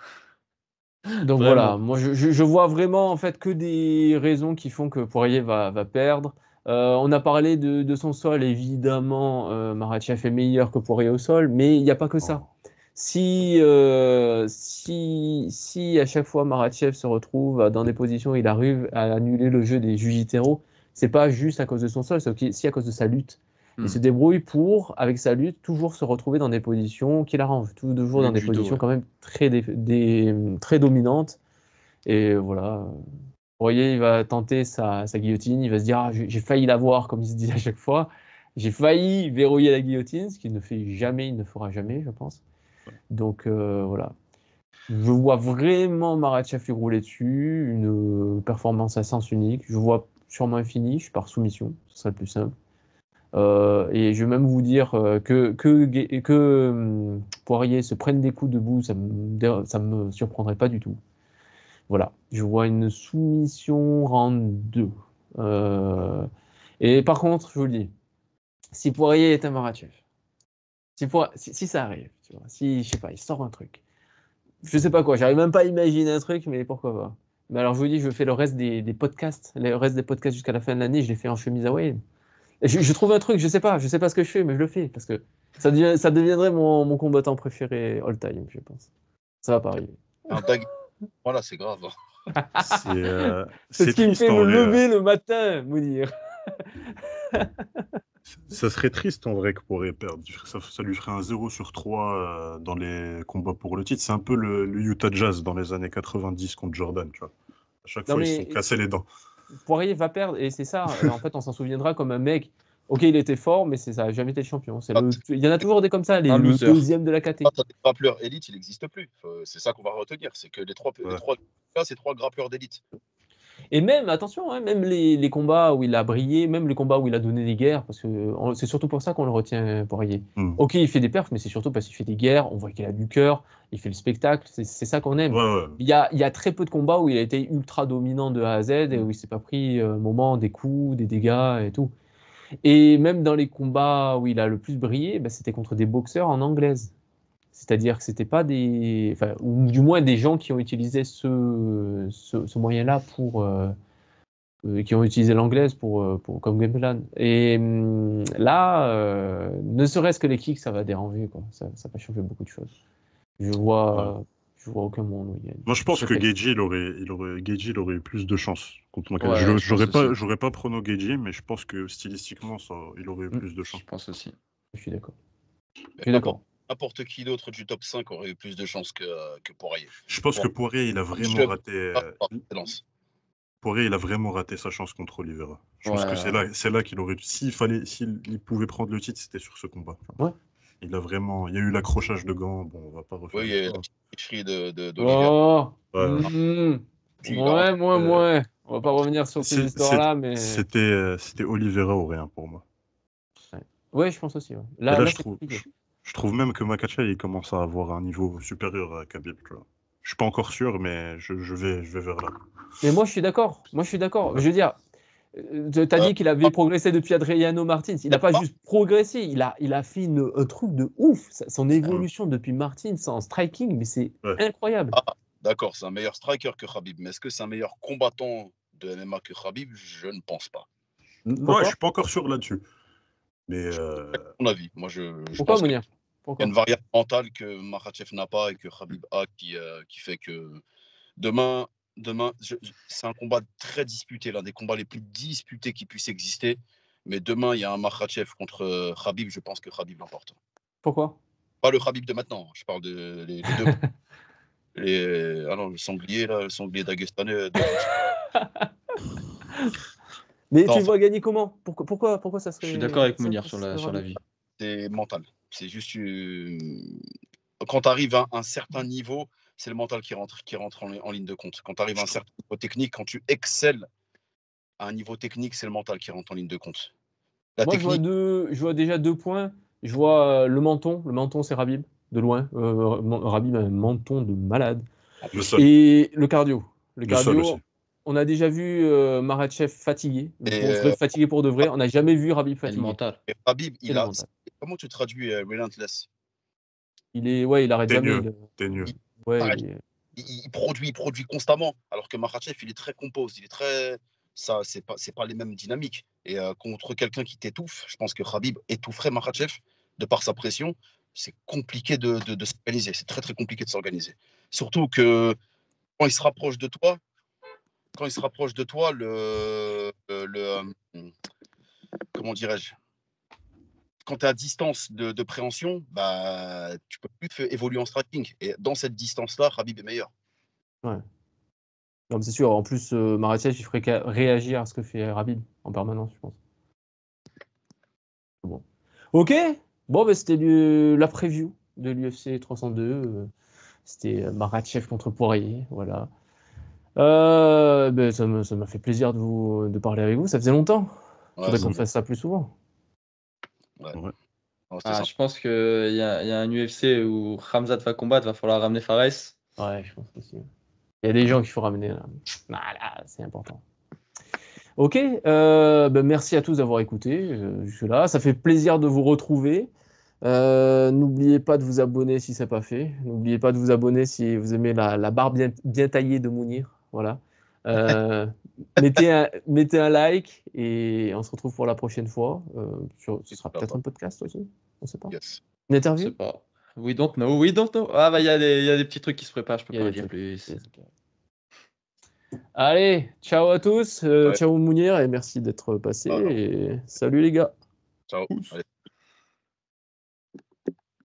donc voilà, Vraiment. moi je vois vraiment en fait que des raisons qui font que Poirier va perdre. On a parlé de son sol, évidemment, Makhachev est meilleur que Poirier au sol, mais il n'y a pas que ça. Oh. Si à chaque fois Makhachev se retrouve dans des positions où il arrive à annuler le jeu des Jiu-Jitsu, c'est pas juste à cause de son sol, c'est aussi à cause de sa lutte. Il se débrouille pour, avec sa lutte, toujours se retrouver dans des positions qui l'arrangent, toujours dans Lutte des judo, positions ouais. quand même très dominantes. Et voilà. Vous voyez, il va tenter sa guillotine, il va se dire ah, j'ai failli l'avoir, comme il se dit à chaque fois. J'ai failli verrouiller la guillotine, ce qu'il ne fait jamais, il ne fera jamais, je pense. Donc voilà. Je vois vraiment Makhachev lui rouler dessus, une performance à sens unique. Je vois sûrement un finish par soumission, ce serait le plus simple. Et je vais même vous dire que Poirier se prenne des coups debout, ça me surprendrait pas du tout. Voilà, je vois une soumission round 2. Et par contre, je vous le dis, si Poirier est un Makhachev, si ça arrive, tu vois, si, je sais pas, il sort un truc, je sais pas quoi, j'arrive même pas à imaginer un truc, mais pourquoi pas. Mais alors je vous dis, je fais le reste des podcasts, le reste des podcasts jusqu'à la fin de l'année, je les fais en chemise hawaïenne. Je trouve un truc, je sais pas ce que je fais, mais je le fais, parce que ça deviendrait mon combattant préféré all time, je pense. Ça va pas arriver. Un dag. Voilà, c'est grave. C'est C'est c'est ce qui me triste fait en me vrai. lever le matin, vous dire. Ça serait triste en vrai que Poirier perde. Ça lui ferait un 0/3 dans les combats pour le titre. C'est un peu le Utah Jazz dans les années 90 contre Jordan, tu vois. À chaque Non fois, ils se sont mais cassés les dents. Poirier va perdre, et c'est ça, en fait, on s'en souviendra comme un mec. Ok, il était fort, mais ça n'a jamais été le champion. Ah, Il y en a toujours des comme ça, Un le loser. deuxième de la KT. t'as des grappleurs élites, il n'existe plus. C'est ça qu'on va retenir. C'est que les Ouais. trois là, c'est trois grappleurs d'élite. Et même, attention, hein, même les combats où il a brillé, même les combats où il a donné des guerres, parce que c'est surtout pour ça qu'on le retient, Poirier. Hmm. Ok, il fait des perfs, mais c'est surtout parce qu'il fait des guerres, on voit qu'il a du cœur, il fait le spectacle, c'est ça qu'on aime. Ouais, ouais. Il y a très peu de combats où il a été ultra dominant de A à Z et où il s'est pas pris un moment des coups, des dégâts et tout. Et même dans les combats où il a le plus brillé, bah, c'était contre des boxeurs en anglaise. C'est-à-dire que c'était pas des, enfin, ou du moins des gens qui ont utilisé ce moyen-là qui ont utilisé l'anglaise comme game plan. Et là, ne serait-ce que les kicks, ça va déranger, quoi. Ça va changer beaucoup de choses. Je Ouais. vois, je vois aucun monde où il gagne. Moi, je pense Sauf que que- Gaethje, il aurait eu plus de chance contre Makhachev. Ouais, je pense aussi. J'aurais pas prono Gaethje, mais je pense que stylistiquement, il aurait eu Mm, plus de chance. Je pense aussi. je suis d'accord. Je Mais suis d'accord. n'importe qui d'autre du top 5 aurait eu plus de chances que Poirier. Je pense que Poirier, il a vraiment Chef raté. par excellence. Poirier, il a vraiment raté sa chance contre Oliveira. Je pense que Ouais. c'est là qu'il aurait. S'il pouvait prendre le titre, c'était sur ce combat. Ouais. Il y a eu l'accrochage de gants. Bon, on va pas refaire Oui, et l'histoire. tricherie d'Oliver. Oh, Ouais. Puis il a ouais. On va pas revenir sur ces histoires-là, mais. C'était Oliveira ou rien pour moi. Ouais, je pense aussi. Ouais. Et là, Là, je c'est trouve, compliqué. je trouve même que Makhachev, il commence à avoir un niveau supérieur à Khabib. Tu vois. Je suis pas encore sûr, mais je vais vers là. Mais moi, je suis d'accord. Je veux dire, tu as dit qu'il avait progressé depuis Adriano Martins. Il n'a pas juste progressé, il a fait un truc de ouf. Son évolution depuis Martins en striking, mais c'est Ouais. incroyable. Ah, d'accord, c'est un meilleur striker que Khabib. Mais est-ce que c'est un meilleur combattant de MMA que Khabib? Je ne pense pas. Moi, je suis pas encore sûr là-dessus. Mais À mon avis, moi, je Pourquoi, pense qu'il Mounir? y a Pourquoi? une variable mentale que Makhachev n'a pas et que Khabib a qui fait que demain, c'est un combat très disputé, l'un des combats les plus disputés qui puissent exister. Mais demain, il y a un Makhachev contre Khabib. Je pense que Khabib l'emporte. Pourquoi? Pas le Khabib de maintenant. Je parle les deux. Ah non, le sanglier dagestanais. Mais tu Non, le vois gagner comment? Pourquoi ça Je suis serait. d'accord avec ça Mounir serait sur la Khabib? vie. c'est mental. C'est juste quand tu arrives à un certain niveau, c'est le mental qui rentre en ligne de compte. Quand tu arrives à un certain niveau technique, quand tu excelles à un niveau technique, c'est le mental qui rentre en ligne de compte. La Moi, technique, je vois déjà 2 points. Je vois le menton. Le menton, c'est Rabib, de loin. Rabib a un menton de malade. en le plus, sol. Et le cardio. Le Le sol aussi. cardio, on a déjà vu Makhachev fatigué, et, fatigué pour de vrai. On n'a jamais vu Rabib Et le fatigué. mental. et Khabib, Et le mental. comment tu traduis relentless? Il arrête jamais. Teigneux. Teigneux. Ouais, Arrête, il produit constamment, alors que Makhachev, il est très compose, il est très. Ça, c'est pas les mêmes dynamiques. Et contre quelqu'un qui t'étouffe, je pense que Khabib étoufferait Makhachev de par sa pression. C'est compliqué de s'organiser. C'est très, très compliqué de s'organiser. Surtout que quand il se rapproche de toi, comment dirais-je, quand tu es à distance de préhension, bah, tu peux plus évoluer en striking. Et dans cette distance-là, Khabib est meilleur. ouais. Non, mais c'est sûr. En plus, Makhachev, il ferait qu'à réagir à ce que fait Rabib en permanence, je pense. Bon. Ok. Bon, bah, c'était la preview de l'UFC 302. C'était Makhachev contre Poirier. Voilà. Ben, ça m'a fait plaisir de parler avec vous. Ça faisait longtemps. Ouais, Faudrait ça qu'on fait. fasse ça plus souvent. Ouais. Ouais. Non, c'était Ah, sympa. je pense qu'il y a un UFC où Khamzat va combattre, va falloir ramener Fares. Ouais, je pense aussi. Il y a des gens qu'il faut ramener là. Ah, là, c'est important. Ok, ben merci à tous d'avoir écouté jusque-là. Ça fait plaisir de vous retrouver. N'oubliez pas de vous abonner si ce n'est pas fait. N'oubliez pas de vous abonner si vous aimez la barbe bien taillée de Mounir. Voilà. Euh, mettez un like et on se retrouve pour la prochaine fois. Ce sera peut-être un podcast aussi. On ne sait pas. Yes. Une Je interview? sais pas. We don't know, we don't know. Ah bah il y a des petits trucs qui se préparent, je peux Il y a pas en des dire trucs. plus. Allez, ciao à tous. Ouais. Ciao Mounir et merci d'être passé. Ah, non. Et salut les gars. Ciao. Ouf. Allez.